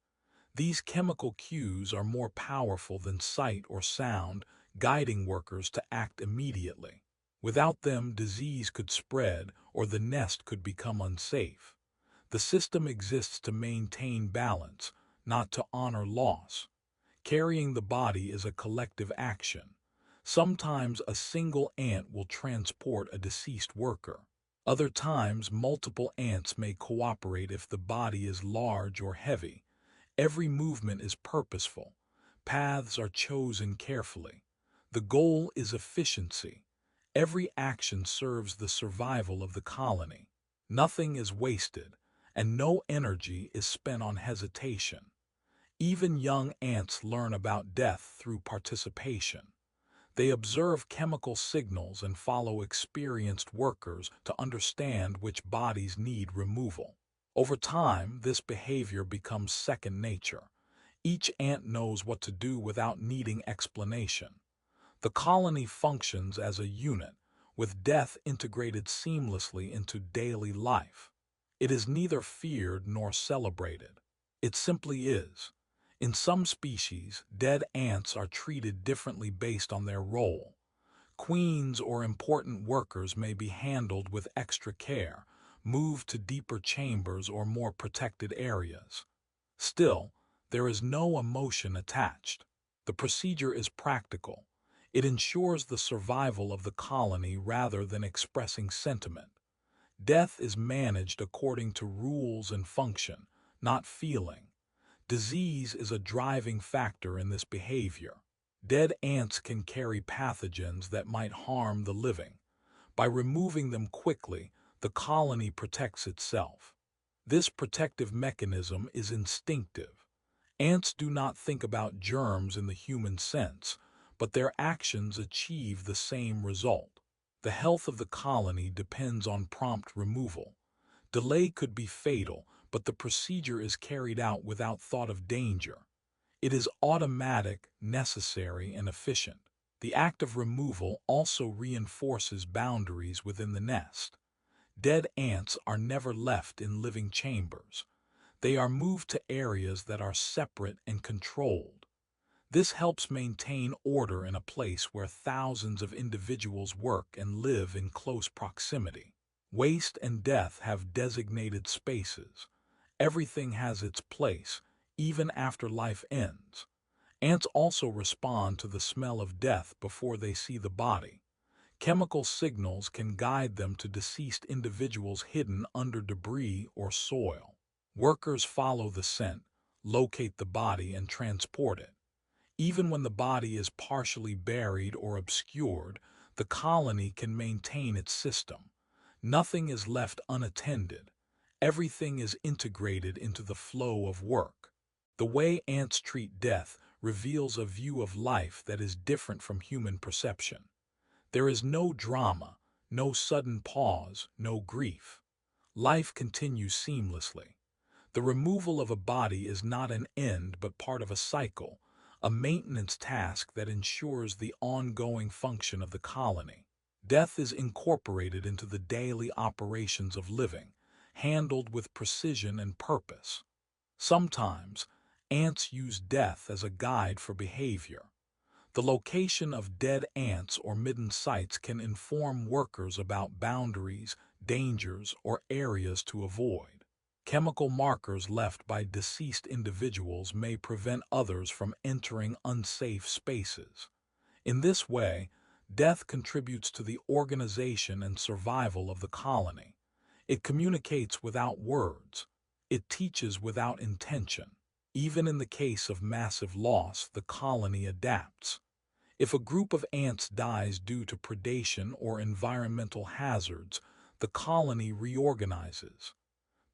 [SPEAKER 1] These chemical cues are more powerful than sight or sound, guiding workers to act immediately. Without them, disease could spread or the nest could become unsafe. The system exists to maintain balance, not to honor loss. Carrying the body is a collective action. Sometimes a single ant will transport a deceased worker. Other times, multiple ants may cooperate if the body is large or heavy. Every movement is purposeful. Paths are chosen carefully. The goal is efficiency. Every action serves the survival of the colony. Nothing is wasted, and no energy is spent on hesitation. Even young ants learn about death through participation. They observe chemical signals and follow experienced workers to understand which bodies need removal. Over time, this behavior becomes second nature. Each ant knows what to do without needing explanation. The colony functions as a unit, with death integrated seamlessly into daily life. It is neither feared nor celebrated. It simply is. In some species, dead ants are treated differently based on their role. Queens or important workers may be handled with extra care, moved to deeper chambers or more protected areas. Still, there is no emotion attached. The procedure is practical. It ensures the survival of the colony rather than expressing sentiment. Death is managed according to rules and function, not feeling. Disease is a driving factor in this behavior. Dead ants can carry pathogens that might harm the living. By removing them quickly, the colony protects itself. This protective mechanism is instinctive. Ants do not think about germs in the human sense, but their actions achieve the same result. The health of the colony depends on prompt removal. Delay could be fatal, but the procedure is carried out without thought of danger. It is automatic, necessary, and efficient. The act of removal also reinforces boundaries within the nest. Dead ants are never left in living chambers. They are moved to areas that are separate and controlled. This helps maintain order in a place where thousands of individuals work and live in close proximity. Waste and death have designated spaces. Everything has its place, even after life ends. Ants also respond to the smell of death before they see the body. Chemical signals can guide them to deceased individuals hidden under debris or soil. Workers follow the scent, locate the body, and transport it. Even when the body is partially buried or obscured, the colony can maintain its system. Nothing is left unattended. Everything is integrated into the flow of work. The way ants treat death reveals a view of life that is different from human perception. There is no drama, no sudden pause, no grief. Life continues seamlessly. The removal of a body is not an end but part of a cycle, a maintenance task that ensures the ongoing function of the colony. Death is incorporated into the daily operations of living, handled with precision and purpose. Sometimes, ants use death as a guide for behavior. The location of dead ants or midden sites can inform workers about boundaries, dangers, or areas to avoid. Chemical markers left by deceased individuals may prevent others from entering unsafe spaces. In this way, death contributes to the organization and survival of the colony. It communicates without words. It teaches without intention. Even in the case of massive loss, the colony adapts. If a group of ants dies due to predation or environmental hazards, the colony reorganizes.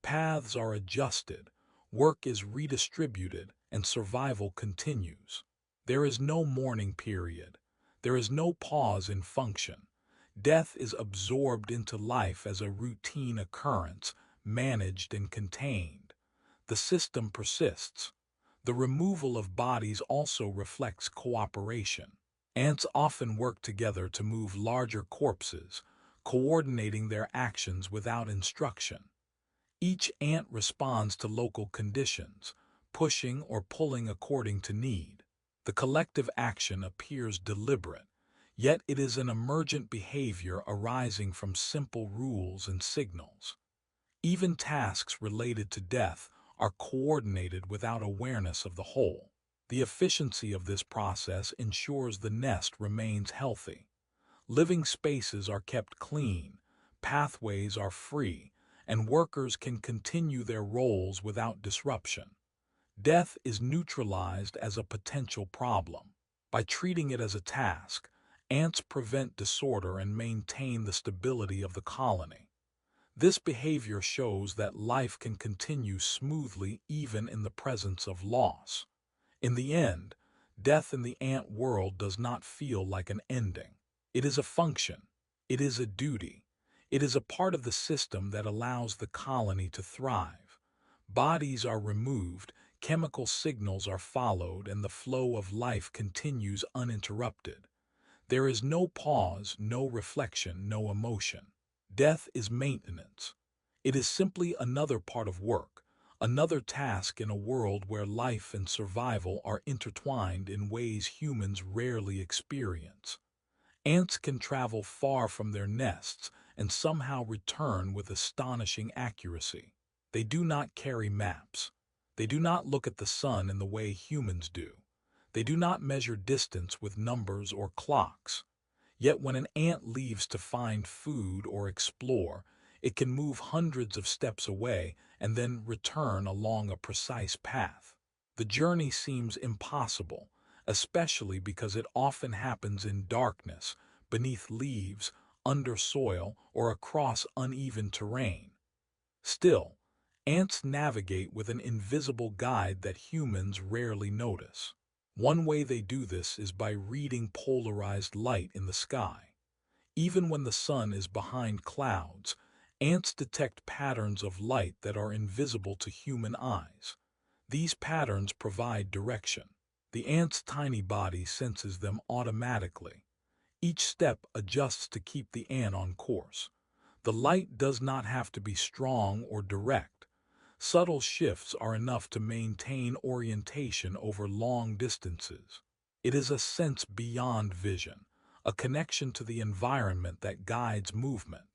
[SPEAKER 1] Paths are adjusted, work is redistributed, and survival continues. There is no mourning period. There is no pause in function. Death is absorbed into life as a routine occurrence, managed and contained. The system persists. The removal of bodies also reflects cooperation. Ants often work together to move larger corpses, coordinating their actions without instruction. Each ant responds to local conditions, pushing or pulling according to need. The collective action appears deliberate, yet it is an emergent behavior arising from simple rules and signals. Even tasks related to death are coordinated without awareness of the whole. The efficiency of this process ensures the nest remains healthy. Living spaces are kept clean, pathways are free, and workers can continue their roles without disruption. Death is neutralized as a potential problem. By treating it as a task, ants prevent disorder and maintain the stability of the colony. This behavior shows that life can continue smoothly even in the presence of loss. In the end, death in the ant world does not feel like an ending. It is a function. It is a duty. It is a part of the system that allows the colony to thrive. Bodies are removed, chemical signals are followed, and the flow of life continues uninterrupted. There is no pause, no reflection, no emotion. Death is maintenance. It is simply another part of work, another task in a world where life and survival are intertwined in ways humans rarely experience. Ants can travel far from their nests and somehow return with astonishing accuracy. They do not carry maps. They do not look at the sun in the way humans do. They do not measure distance with numbers or clocks. Yet when an ant leaves to find food or explore, it can move hundreds of steps away and then return along a precise path. The journey seems impossible, especially because it often happens in darkness, beneath leaves, under soil, or across uneven terrain. Still, ants navigate with an invisible guide that humans rarely notice. One way they do this is by reading polarized light in the sky. Even when the sun is behind clouds, ants detect patterns of light that are invisible to human eyes. These patterns provide direction. The ant's tiny body senses them automatically. Each step adjusts to keep the ant on course. The light does not have to be strong or direct. Subtle shifts are enough to maintain orientation over long distances. It is a sense beyond vision, a connection to the environment that guides movement.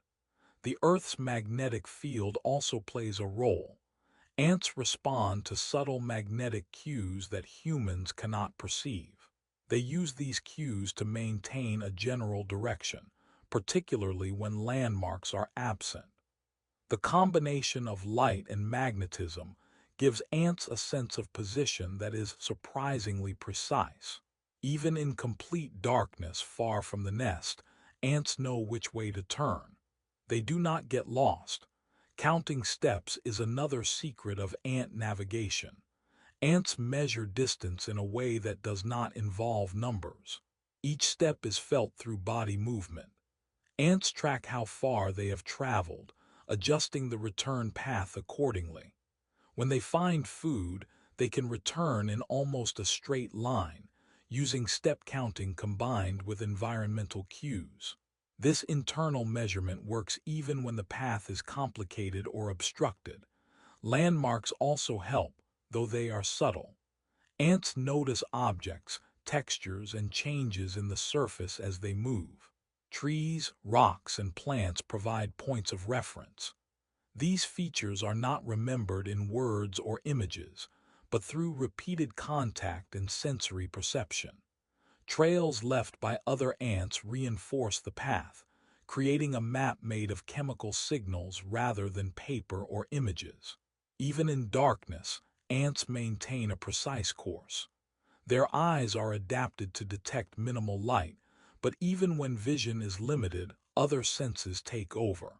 [SPEAKER 1] The Earth's magnetic field also plays a role. Ants respond to subtle magnetic cues that humans cannot perceive. They use these cues to maintain a general direction, particularly when landmarks are absent. The combination of light and magnetism gives ants a sense of position that is surprisingly precise. Even in complete darkness far from the nest, ants know which way to turn. They do not get lost. Counting steps is another secret of ant navigation. Ants measure distance in a way that does not involve numbers. Each step is felt through body movement. Ants track how far they have traveled, adjusting the return path accordingly. When they find food, they can return in almost a straight line, using step counting combined with environmental cues. This internal measurement works even when the path is complicated or obstructed. Landmarks also help, though they are subtle. Ants notice objects, textures, and changes in the surface as they move. Trees, rocks, and plants provide points of reference. These features are not remembered in words or images, but through repeated contact and sensory perception. Trails left by other ants reinforce the path, creating a map made of chemical signals rather than paper or images. Even in darkness, ants maintain a precise course. Their eyes are adapted to detect minimal light, but even when vision is limited, other senses take over.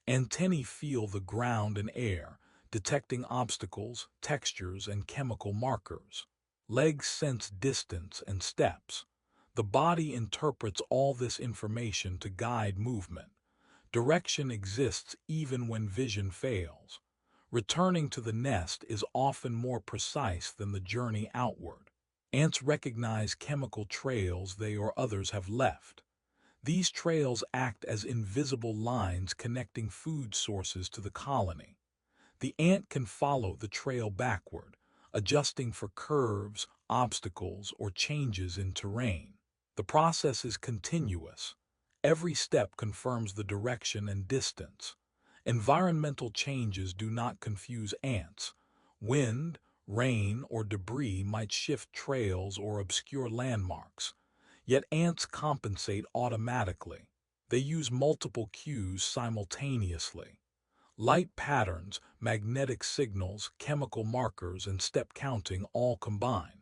[SPEAKER 1] Antennae feel the ground and air, detecting obstacles, textures, and chemical markers. Legs sense distance and steps. The body interprets all this information to guide movement. Direction exists even when vision fails. Returning to the nest is often more precise than the journey outward. Ants recognize chemical trails they or others have left. These trails act as invisible lines connecting food sources to the colony. The ant can follow the trail backward, adjusting for curves, obstacles, or changes in terrain. The process is continuous. Every step confirms the direction and distance. Environmental changes do not confuse ants. Wind, rain, or debris might shift trails or obscure landmarks. Yet ants compensate automatically. They use multiple cues simultaneously. Light patterns, magnetic signals, chemical markers, and step counting all combine.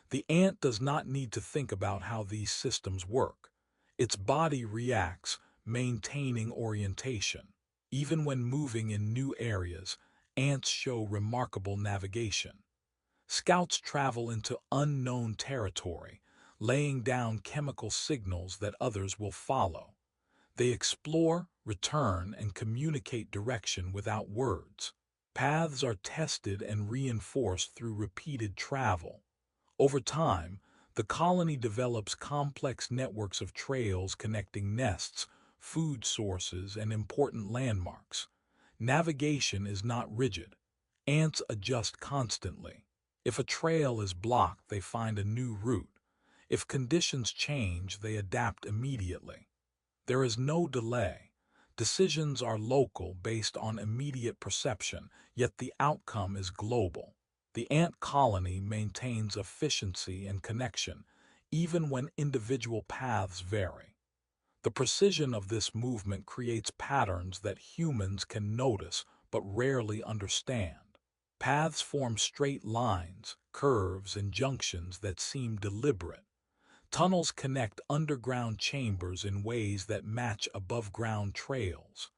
[SPEAKER 1] The ant does not need to think about how these systems work. Its body reacts, maintaining orientation. Even when moving in new areas, ants show remarkable navigation. Scouts travel into unknown territory, laying down chemical signals that others will follow. They explore, return, and communicate direction without words. Paths are tested and reinforced through repeated travel. Over time, the colony develops complex networks of trails connecting nests, food sources, and important landmarks. Navigation is not rigid. Ants adjust constantly. If a trail is blocked, they find a new route. If conditions change, they adapt immediately. There is no delay. Decisions are local based on immediate perception, yet the outcome is global. The ant colony maintains efficiency and connection, even when individual paths vary. The precision of this movement creates patterns that humans can notice but rarely understand. Paths form straight lines, curves, and junctions that seem deliberate. Tunnels connect underground chambers in ways that match above-ground trails.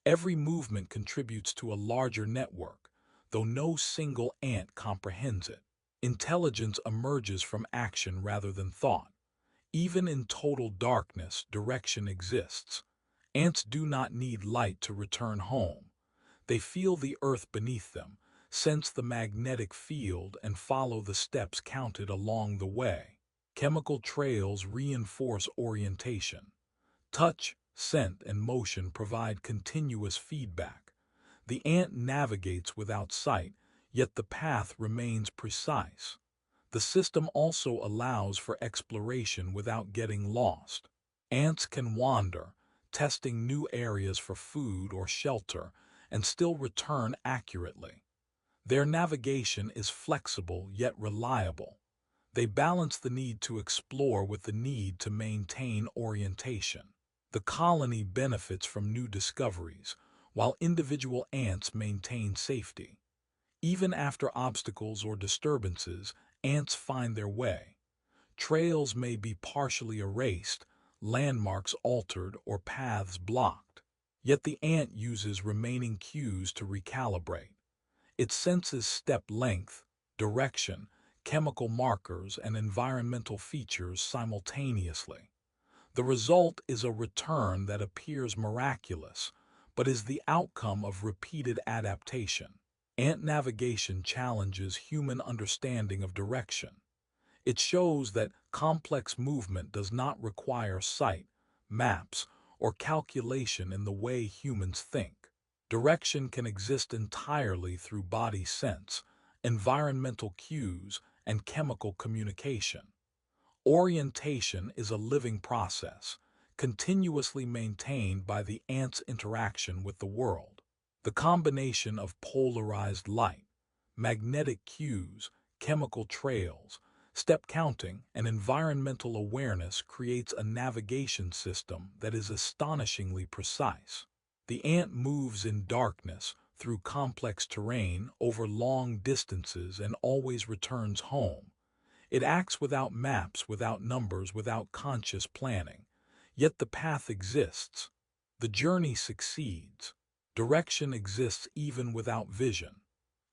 [SPEAKER 1] Every movement contributes to a larger network, though no single ant comprehends it. Intelligence emerges from action rather than thought. Even in total darkness, direction exists. Ants do not need light to return home. They feel the earth beneath them, sense the magnetic field, and follow the steps counted along the way. Chemical trails reinforce orientation. Touch, scent, and motion provide continuous feedback. The ant navigates without sight, yet the path remains precise. The system also allows for exploration without getting lost. Ants can wander, testing new areas for food or shelter, and still return accurately. Their navigation is flexible yet reliable. They balance the need to explore with the need to maintain orientation. The colony benefits from new discoveries, while individual ants maintain safety. Even after obstacles or disturbances, ants find their way. Trails may be partially erased, landmarks altered, or paths blocked. Yet the ant uses remaining cues to recalibrate. It senses step length, direction, chemical markers, and environmental features simultaneously. The result is a return that appears miraculous, but is the outcome of repeated adaptation. Ant navigation challenges human understanding of direction. It shows that complex movement does not require sight, maps, or calculation in the way humans think. Direction can exist entirely through body sense, environmental cues, and chemical communication. Orientation is a living process, continuously maintained by the ant's interaction with the world. The combination of polarized light, magnetic cues, chemical trails, Step counting and environmental awareness creates a navigation system that is astonishingly precise. The ant moves in darkness through complex terrain over long distances and always returns home. It acts without maps, without numbers, without conscious planning. Yet the path exists. The journey succeeds. Direction exists even without vision.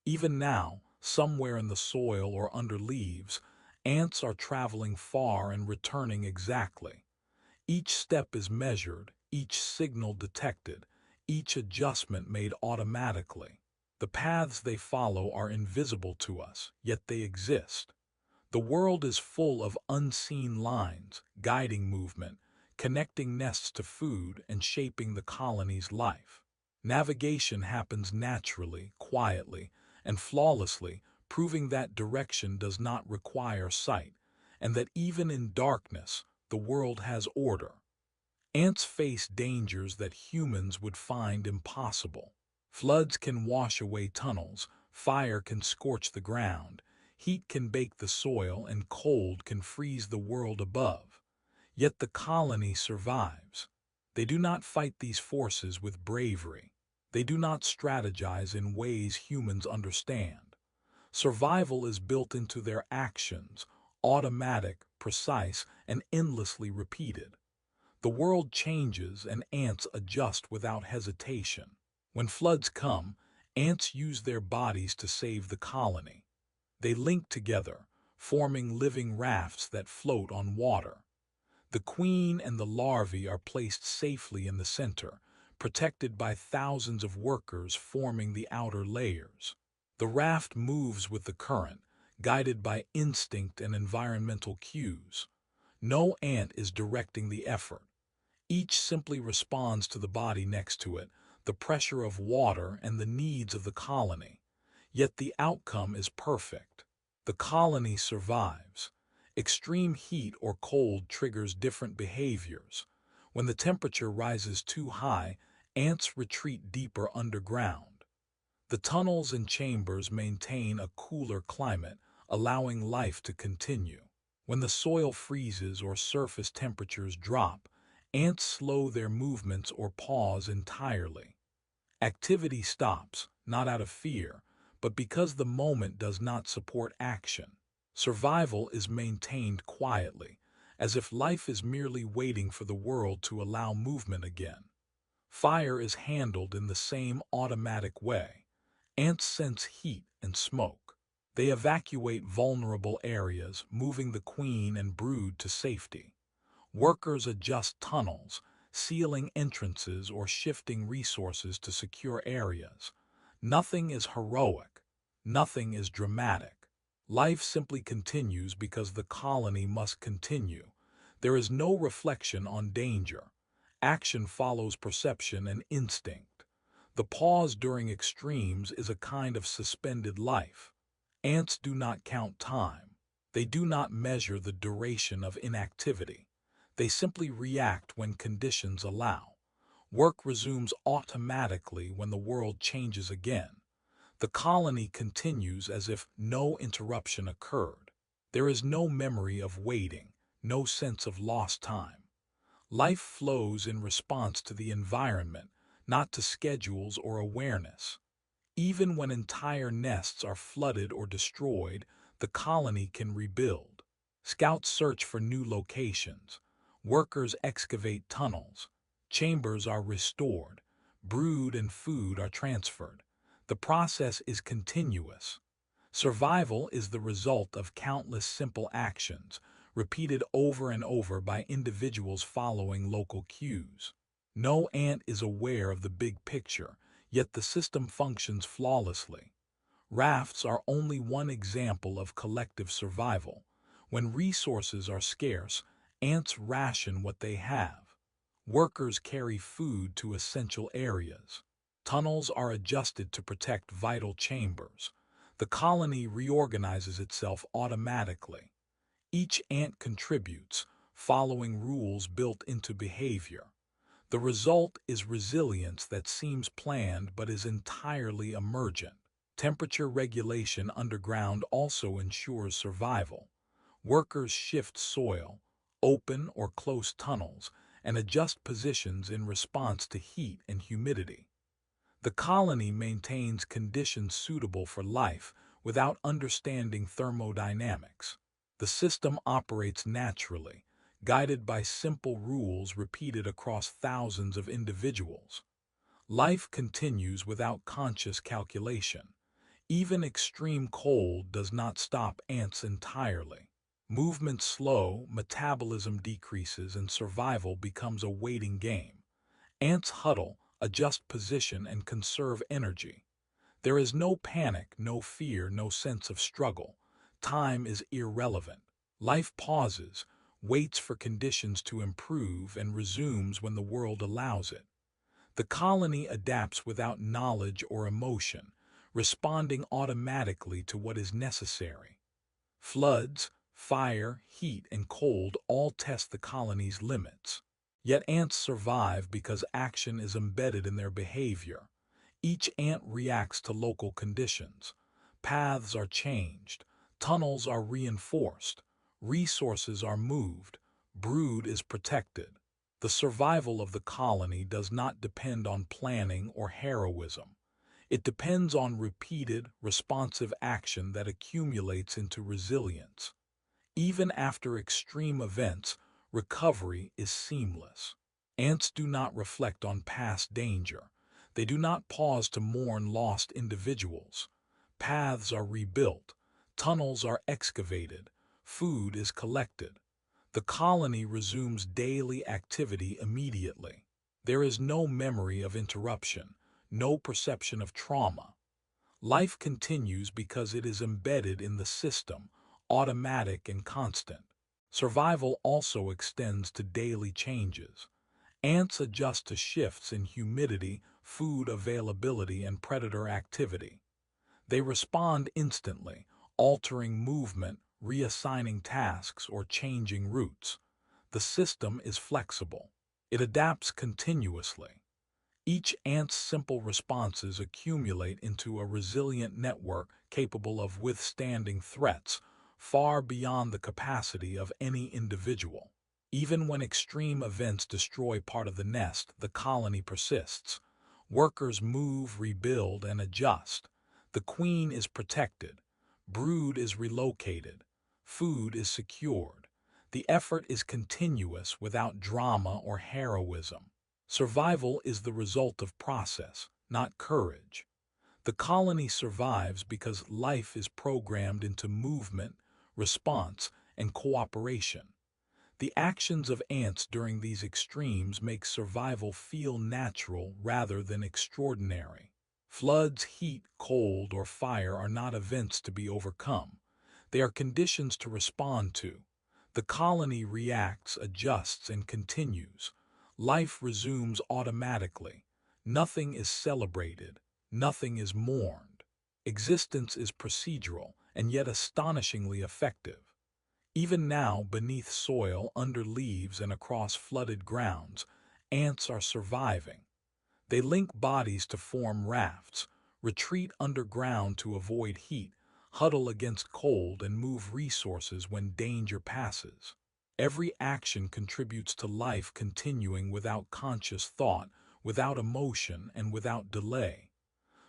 [SPEAKER 1] Even now, somewhere in the soil or under leaves, ants are traveling far and returning exactly. Each step is measured, each signal detected, each adjustment made automatically. The paths they follow are invisible to us, yet they exist. The world is full of unseen lines, guiding movement, connecting nests to food and shaping the colony's life. Navigation happens naturally, quietly, and flawlessly, proving that direction does not require sight, and that even in darkness, the world has order. Ants face dangers that humans would find impossible. Floods can wash away tunnels, fire can scorch the ground, heat can bake the soil, and cold can freeze the world above. Yet the colony survives. They do not fight these forces with bravery. They do not strategize in ways humans understand. Survival is built into their actions, automatic, precise, and endlessly repeated. The world changes and ants adjust without hesitation. When floods come, ants use their bodies to save the colony. They link together, forming living rafts that float on water. The queen and the larvae are placed safely in the center, protected by thousands of workers forming the outer layers. The raft moves with the current, guided by instinct and environmental cues. No ant is directing the effort. Each simply responds to the body next to it, the pressure of water and the needs of the colony. Yet the outcome is perfect. The colony survives. Extreme heat or cold triggers different behaviors. When the temperature rises too high, ants retreat deeper underground. The tunnels and chambers maintain a cooler climate, allowing life to continue. When the soil freezes or surface temperatures drop, ants slow their movements or pause entirely. Activity stops, not out of fear, but because the moment does not support action. Survival is maintained quietly, as if life is merely waiting for the world to allow movement again. Fire is handled in the same automatic way. Ants sense heat and smoke. They evacuate vulnerable areas, moving the queen and brood to safety. Workers adjust tunnels, sealing entrances or shifting resources to secure areas. Nothing is heroic. Nothing is dramatic. Life simply continues because the colony must continue. There is no reflection on danger. Action follows perception and instinct. The pause during extremes is a kind of suspended life. Ants do not count time. They do not measure the duration of inactivity. They simply react when conditions allow. Work resumes automatically when the world changes again. The colony continues as if no interruption occurred. There is no memory of waiting, no sense of lost time. Life flows in response to the environment, not to schedules or awareness. Even when entire nests are flooded or destroyed, the colony can rebuild. Scouts search for new locations. Workers excavate tunnels. Chambers are restored. Brood and food are transferred. The process is continuous. Survival is the result of countless simple actions, repeated over and over by individuals following local cues. No ant is aware of the big picture, yet the system functions flawlessly. Rafts are only one example of collective survival. When resources are scarce, ants ration what they have. Workers carry food to essential areas. Tunnels are adjusted to protect vital chambers. The colony reorganizes itself automatically. Each ant contributes, following rules built into behavior. The result is resilience that seems planned but is entirely emergent. Temperature regulation underground also ensures survival. Workers shift soil, open or close tunnels, and adjust positions in response to heat and humidity. The colony maintains conditions suitable for life without understanding thermodynamics. The system operates naturally, guided by simple rules repeated across thousands of individuals. Life continues without conscious calculation. Even extreme cold does not stop ants entirely. Movement slow, metabolism decreases, and survival becomes a waiting game. Ants huddle, adjust position, and conserve energy. There is no panic, no fear, no sense of struggle. Time is irrelevant. Life pauses, waits for conditions to improve, and resumes when the world allows it. The colony adapts without knowledge or emotion, responding automatically to what is necessary. Floods, fire, heat, and cold all test the colony's limits. Yet ants survive because action is embedded in their behavior. Each ant reacts to local conditions. Paths are changed, tunnels are reinforced, resources are moved, brood is protected. The survival of the colony does not depend on planning or heroism. It depends on repeated, responsive action that accumulates into resilience. Even after extreme events, recovery is seamless. Ants do not reflect on past danger. They do not pause to mourn lost individuals. Paths are rebuilt, tunnels are excavated, food is collected. The colony resumes daily activity immediately. There is no memory of interruption, no perception of trauma. Life continues because it is embedded in the system, automatic and constant. Survival also extends to daily changes. Ants adjust to shifts in humidity, food availability, and predator activity. They respond instantly, altering movement, reassigning tasks, or changing routes. The system is flexible. It adapts continuously. Each ant's simple responses accumulate into a resilient network capable of withstanding threats far beyond the capacity of any individual. Even when extreme events destroy part of the nest, the colony persists. Workers move, rebuild, and adjust. The queen is protected. Brood is relocated. Food is secured. The effort is continuous without drama or heroism. Survival is the result of process, not courage. The colony survives because life is programmed into movement, response, and cooperation. The actions of ants during these extremes make survival feel natural rather than extraordinary. Floods, heat, cold, or fire are not events to be overcome. They are conditions to respond to. The colony reacts, adjusts, and continues. Life resumes automatically. Nothing is celebrated. Nothing is mourned. Existence is procedural and yet astonishingly effective. Even now, beneath soil, under leaves, and across flooded grounds, ants are surviving. They link bodies to form rafts, retreat underground to avoid heat, huddle against cold, and move resources when danger passes. Every action contributes to life continuing without conscious thought, without emotion, and without delay.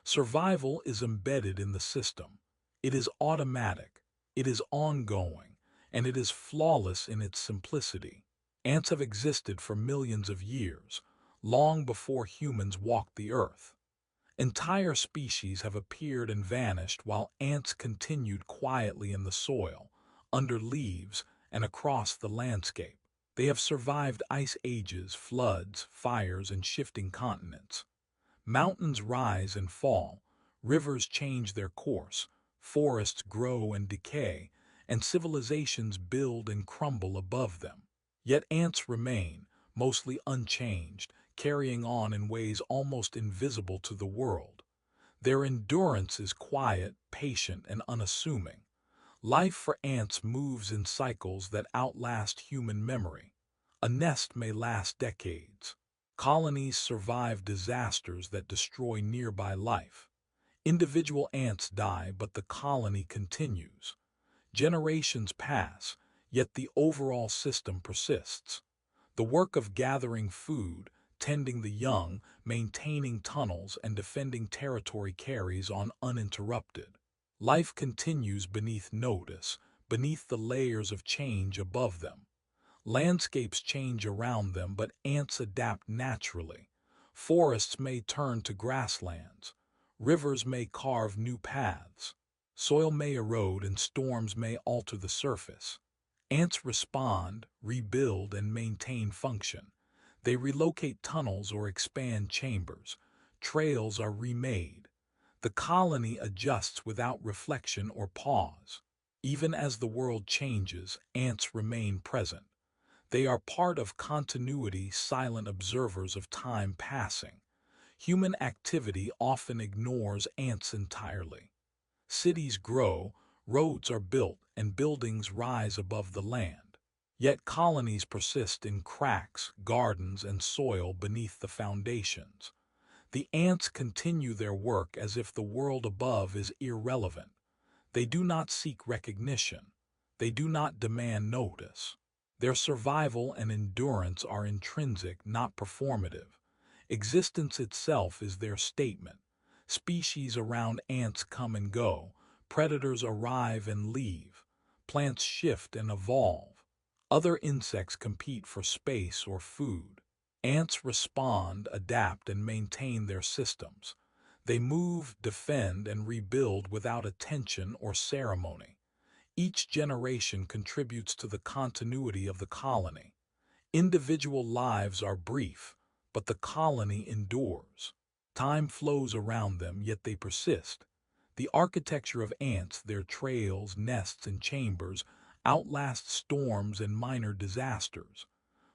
[SPEAKER 1] Survival is embedded in the system. It is automatic, it is ongoing, and it is flawless in its simplicity. Ants have existed for millions of years, long before humans walked the earth. Entire species have appeared and vanished while ants continued quietly in the soil, under leaves, and across the landscape. They have survived ice ages, floods, fires, and shifting continents. Mountains rise and fall, rivers change their course, forests grow and decay, and civilizations build and crumble above them. Yet ants remain, mostly unchanged, carrying on in ways almost invisible to the world. Their endurance is quiet, patient, and unassuming. Life for ants moves in cycles that outlast human memory. A nest may last decades. Colonies survive disasters that destroy nearby life. Individual ants die, but the colony continues. Generations pass, yet the overall system persists. The work of gathering food, tending the young, maintaining tunnels, and defending territory carries on uninterrupted. Life continues beneath notice, beneath the layers of change above them. Landscapes change around them, but ants adapt naturally. Forests may turn to grasslands. Rivers may carve new paths. Soil may erode and storms may alter the surface. Ants respond, rebuild, and maintain function. They relocate tunnels or expand chambers. Trails are remade. The colony adjusts without reflection or pause. Even as the world changes, ants remain present. They are part of continuity, silent observers of time passing. Human activity often ignores ants entirely. Cities grow, roads are built, and buildings rise above the land. Yet colonies persist in cracks, gardens, and soil beneath the foundations. The ants continue their work as if the world above is irrelevant. They do not seek recognition. They do not demand notice. Their survival and endurance are intrinsic, not performative. Existence itself is their statement. Species around ants come and go. Predators arrive and leave. Plants shift and evolve. Other insects compete for space or food. Ants respond, adapt, and maintain their systems. They move, defend, and rebuild without attention or ceremony. Each generation contributes to the continuity of the colony. Individual lives are brief, but the colony endures. Time flows around them, yet they persist. The architecture of ants, their trails, nests, and chambers, outlast storms and minor disasters.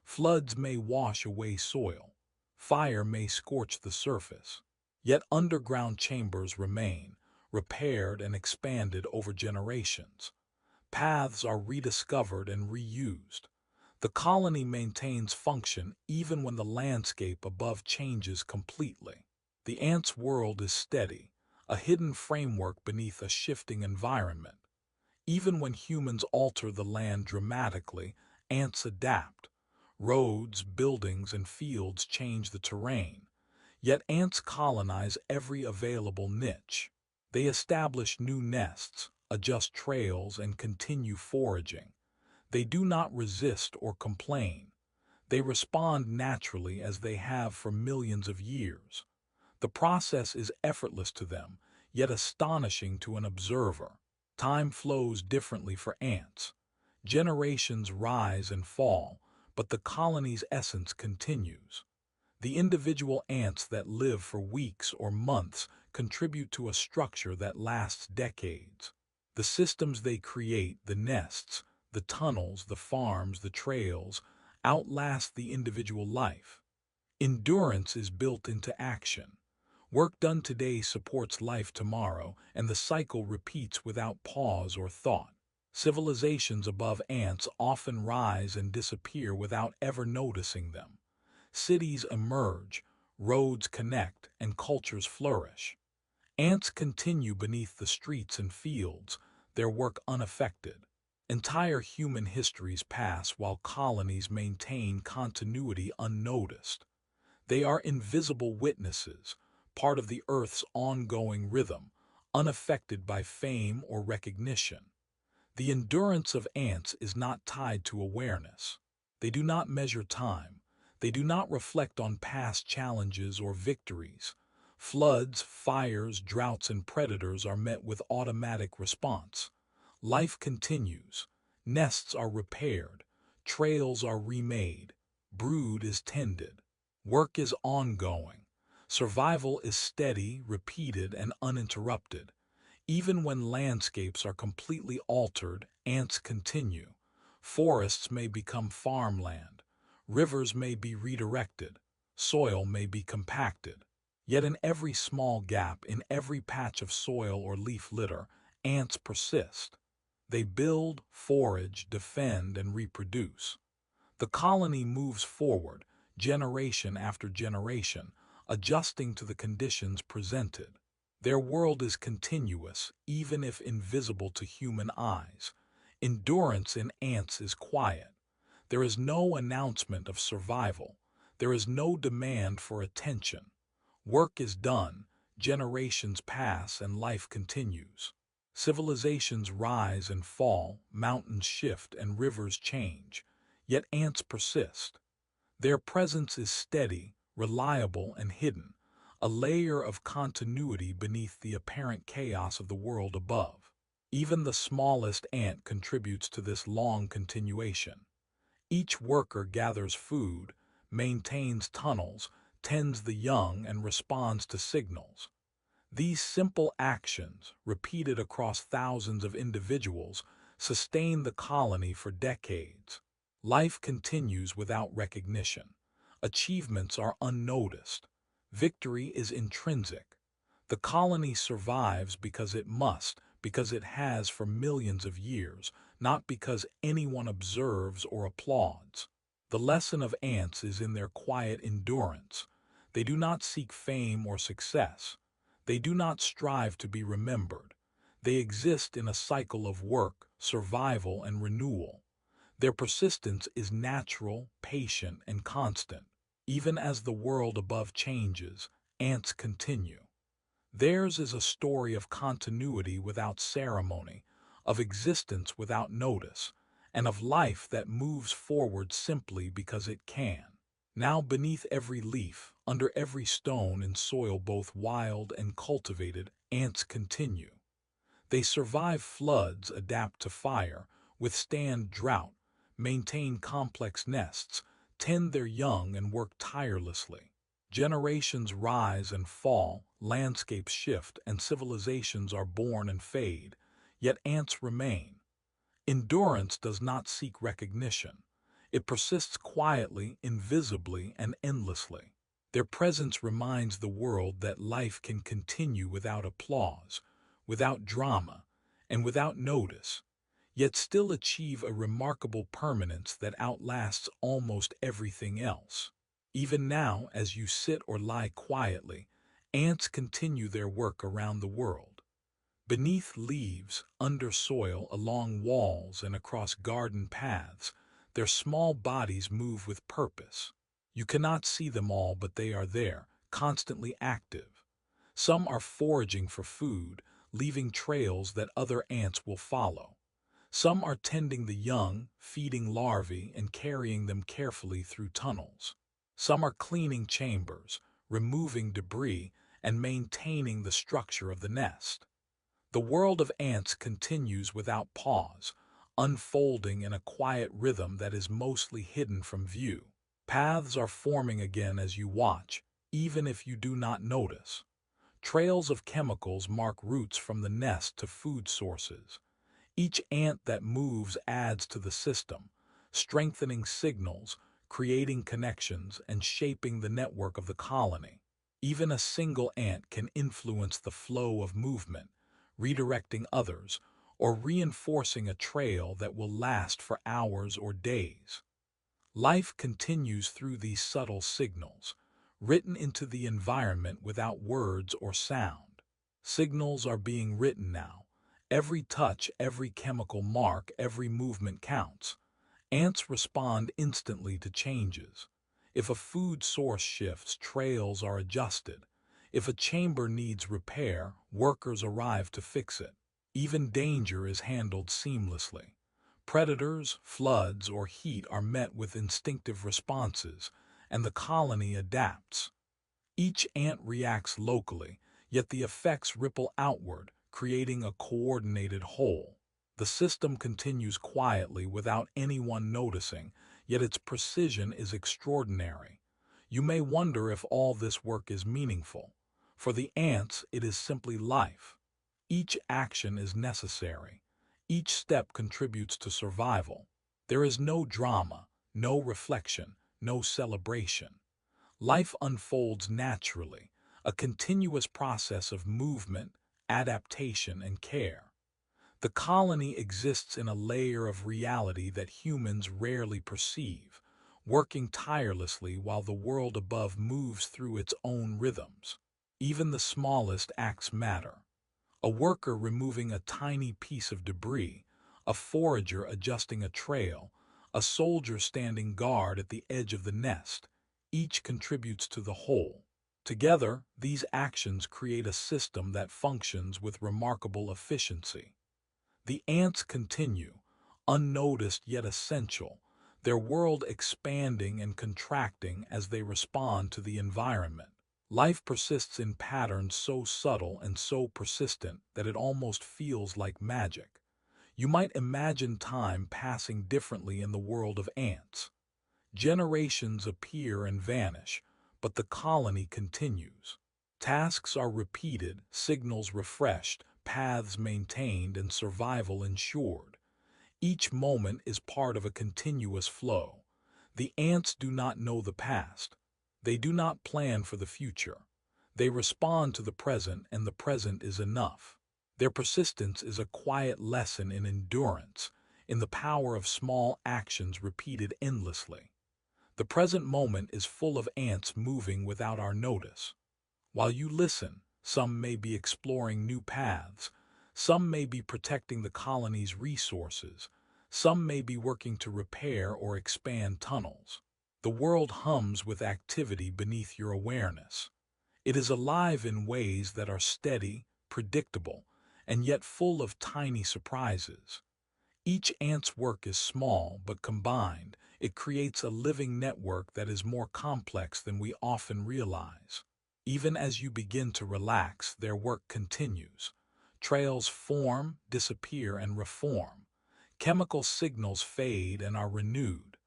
[SPEAKER 1] Floods may wash away soil. Fire may scorch the surface. Yet underground chambers remain, repaired and expanded over generations. Paths are rediscovered and reused. The colony maintains function even when the landscape above changes completely. The ant's world is steady, a hidden framework beneath a shifting environment. Even when humans alter the land dramatically, ants adapt. Roads, buildings, and fields change the terrain. Yet ants colonize every available niche. They establish new nests, adjust trails, and continue foraging. They do not resist or complain. They respond naturally as they have for millions of years. The process is effortless to them, yet astonishing to an observer. Time flows differently for ants. Generations rise and fall, but the colony's essence continues. The individual ants that live for weeks or months contribute to a structure that lasts decades. The systems they create, the nests, the tunnels, the farms, the trails, outlast the individual life. Endurance is built into action. Work done today supports life tomorrow, and the cycle repeats without pause or thought. Civilizations above ants often rise and disappear without ever noticing them. Cities emerge, roads connect, and cultures flourish. Ants continue beneath the streets and fields, their work unaffected. Entire human histories pass while colonies maintain continuity unnoticed. They are invisible witnesses, part of the Earth's ongoing rhythm, unaffected by fame or recognition. The endurance of ants is not tied to awareness. They do not measure time. They do not reflect on past challenges or victories. Floods, fires, droughts, and predators are met with automatic response. Life continues. Nests are repaired. Trails are remade. Brood is tended. Work is ongoing. Survival is steady, repeated, and uninterrupted. Even when landscapes are completely altered, ants continue. Forests may become farmland. Rivers may be redirected. Soil may be compacted. Yet in every small gap, in every patch of soil or leaf litter, ants persist. They build, forage, defend, and reproduce. The colony moves forward, generation after generation, adjusting to the conditions presented. Their world is continuous, even if invisible to human eyes. Endurance in ants is quiet. There is no announcement of survival. There is no demand for attention. Work is done, generations pass, and life continues. Civilizations rise and fall, mountains shift, and rivers change. Yet ants persist. Their presence is steady, reliable, and hidden, a layer of continuity beneath the apparent chaos of the world above. Even the smallest ant contributes to this long continuation. Each worker gathers food, maintains tunnels, tends the young, and responds to signals. These simple actions, repeated across thousands of individuals, sustain the colony for decades. Life continues without recognition. Achievements are unnoticed. Victory is intrinsic. The colony survives because it must, because it has for millions of years, not because anyone observes or applauds. The lesson of ants is in their quiet endurance. They do not seek fame or success. They do not strive to be remembered. They exist in a cycle of work, survival, and renewal. Their persistence is natural, patient, and constant. Even as the world above changes, ants continue. Theirs is a story of continuity without ceremony, of existence without notice, and of life that moves forward simply because it can. Now beneath every leaf, under every stone in soil both wild and cultivated, ants continue. They survive floods, adapt to fire, withstand drought, maintain complex nests, tend their young, and work tirelessly. Generations rise and fall, landscapes shift, and civilizations are born and fade, yet ants remain. Endurance does not seek recognition. It persists quietly, invisibly, and endlessly. Their presence reminds the world that life can continue without applause, without drama, and without notice, yet still achieve a remarkable permanence that outlasts almost everything else. Even now, as you sit or lie quietly, ants continue their work around the world. Beneath leaves, under soil, along walls, and across garden paths, their small bodies move with purpose. You cannot see them all, but they are there, constantly active. Some are foraging for food, leaving trails that other ants will follow. Some are tending the young, feeding larvae, and carrying them carefully through tunnels. Some are cleaning chambers, removing debris, and maintaining the structure of the nest. The world of ants continues without pause, unfolding in a quiet rhythm that is mostly hidden from view. Paths are forming again as you watch, even if you do not notice. Trails of chemicals mark routes from the nest to food sources. Each ant that moves adds to the system, strengthening signals, creating connections, and shaping the network of the colony. Even a single ant can influence the flow of movement, redirecting others, or reinforcing a trail that will last for hours or days. Life continues through these subtle signals, written into the environment without words or sound. Signals are being written now. Every touch, every chemical mark, every movement counts. Ants respond instantly to changes. If a food source shifts, trails are adjusted. If a chamber needs repair, workers arrive to fix it. Even danger is handled seamlessly. Predators, floods, or heat are met with instinctive responses, and the colony adapts. Each ant reacts locally, yet the effects ripple outward, creating a coordinated whole. The system continues quietly without anyone noticing, yet its precision is extraordinary. You may wonder if all this work is meaningful. For the ants, it is simply life. Each action is necessary. Each step contributes to survival. There is no drama, no reflection, no celebration. Life unfolds naturally, a continuous process of movement, adaptation, and care. The colony exists in a layer of reality that humans rarely perceive, working tirelessly while the world above moves through its own rhythms. Even the smallest acts matter. A worker removing a tiny piece of debris, a forager adjusting a trail, a soldier standing guard at the edge of the nest. Each contributes to the whole. Together, these actions create a system that functions with remarkable efficiency. The ants continue, unnoticed yet essential, their world expanding and contracting as they respond to the environment. Life persists in patterns so subtle and so persistent that it almost feels like magic. You might imagine time passing differently in the world of ants. Generations appear and vanish, but the colony continues. Tasks are repeated, signals refreshed, paths maintained, and survival ensured. Each moment is part of a continuous flow. The ants do not know the past. They do not plan for the future. They respond to the present, and the present is enough. Their persistence is a quiet lesson in endurance, in the power of small actions repeated endlessly. The present moment is full of ants moving without our notice. While you listen, some may be exploring new paths, some may be protecting the colony's resources, some may be working to repair or expand tunnels. The world hums with activity beneath your awareness. It is alive in ways that are steady, predictable, and yet full of tiny surprises. Each ant's work is small, but combined, it creates a living network that is more complex than we often realize. Even as you begin to relax, their work continues. Trails form, disappear, and reform. Chemical signals fade and are renewed.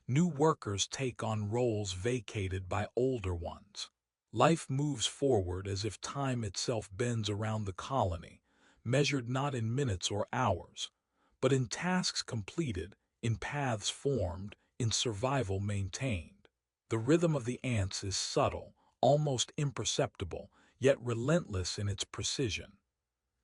[SPEAKER 1] New workers take on roles vacated by older ones. Life moves forward as if time itself bends around the colony, measured not in minutes or hours, but in tasks completed, in paths formed, in survival maintained. The rhythm of the ants is subtle, almost imperceptible, yet relentless in its precision.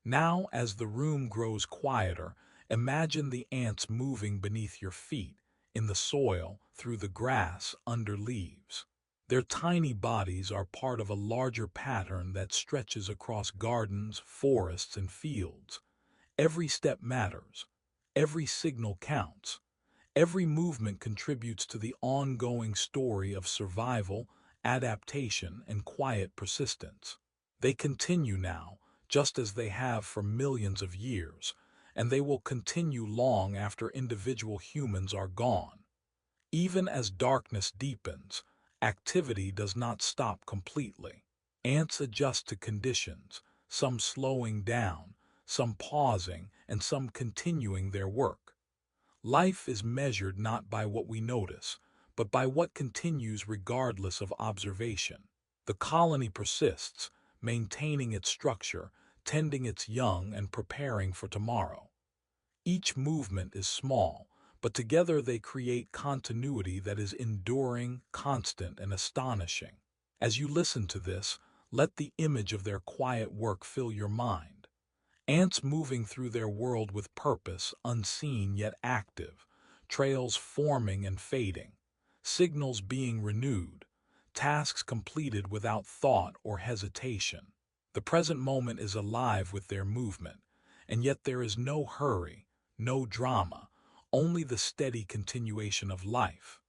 [SPEAKER 1] Now, as the room grows quieter, imagine the ants moving beneath your feet, in the soil, through the grass, under leaves. Their tiny bodies are part of a larger pattern that stretches across gardens, forests, and fields. Every step matters. Every signal counts. Every movement contributes to the ongoing story of survival, adaptation, and quiet persistence. They continue now, just as they have for millions of years, and they will continue long after individual humans are gone. Even as darkness deepens, activity does not stop completely. Ants adjust to conditions, some slowing down, some pausing, and some continuing their work. Life is measured not by what we notice, but by what continues regardless of observation. The colony persists, maintaining its structure, tending its young, and preparing for tomorrow. Each movement is small, but together they create continuity that is enduring, constant, and astonishing. As you listen to this, let the image of their quiet work fill your mind. Ants moving through their world with purpose, unseen yet active, trails forming and fading, signals being renewed, tasks completed without thought or hesitation. The present moment is alive with their movement, and yet there is no hurry, no drama, only the steady continuation of life.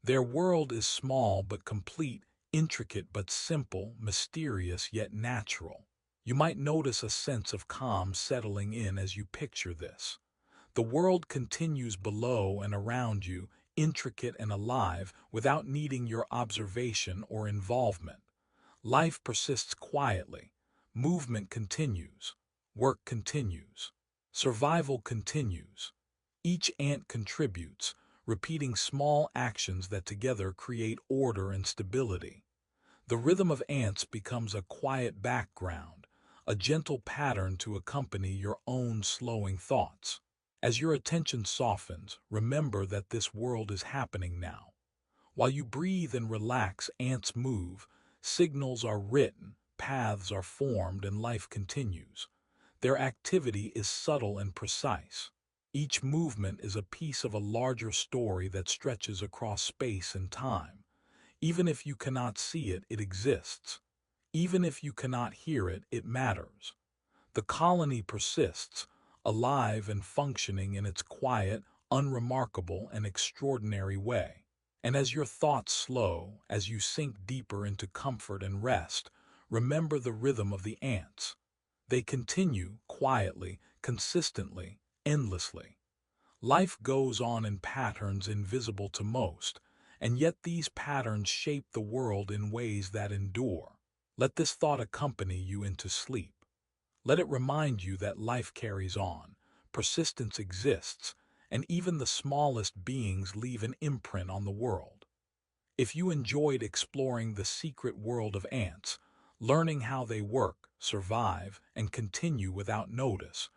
[SPEAKER 1] Their world is small but complete, intricate but simple, mysterious yet natural. You might notice a sense of calm settling in as you picture this. The world continues below and around you, intricate and alive, without needing your observation or involvement. Life persists quietly. Movement continues. Work continues. Survival continues. Each ant contributes, repeating small actions that together create order and stability. The rhythm of ants becomes a quiet background, a gentle pattern to accompany your own slowing thoughts. As your attention softens, remember that this world is happening now. While you breathe and relax, ants move, signals are written, paths are formed, and life continues. Their activity is subtle and precise. Each movement is a piece of a larger story that stretches across space and time. Even if you cannot see it, it exists. Even if you cannot hear it, it matters. The colony persists, alive and functioning in its quiet, unremarkable, and extraordinary way. And as your thoughts slow, as you sink deeper into comfort and rest, remember the rhythm of the ants. They continue quietly, consistently, endlessly. Life goes on in patterns invisible to most, and yet these patterns shape the world in ways that endure. Let this thought accompany you into sleep. Let it remind you that life carries on, persistence exists, and even the smallest beings leave an imprint on the world. If you enjoyed exploring the secret world of ants, learning how they work, survive, and continue without notice,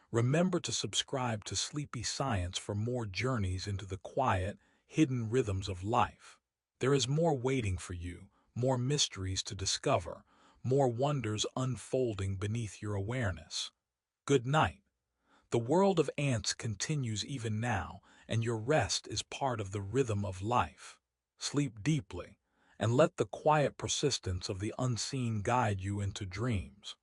[SPEAKER 1] remember to subscribe to Sleepy Science for more journeys into the quiet, hidden rhythms of life. There is more waiting for you, more mysteries to discover, more wonders unfolding beneath your awareness. Good night. The world of ants continues even now, and your rest is part of the rhythm of life. Sleep deeply, and let the quiet persistence of the unseen guide you into dreams.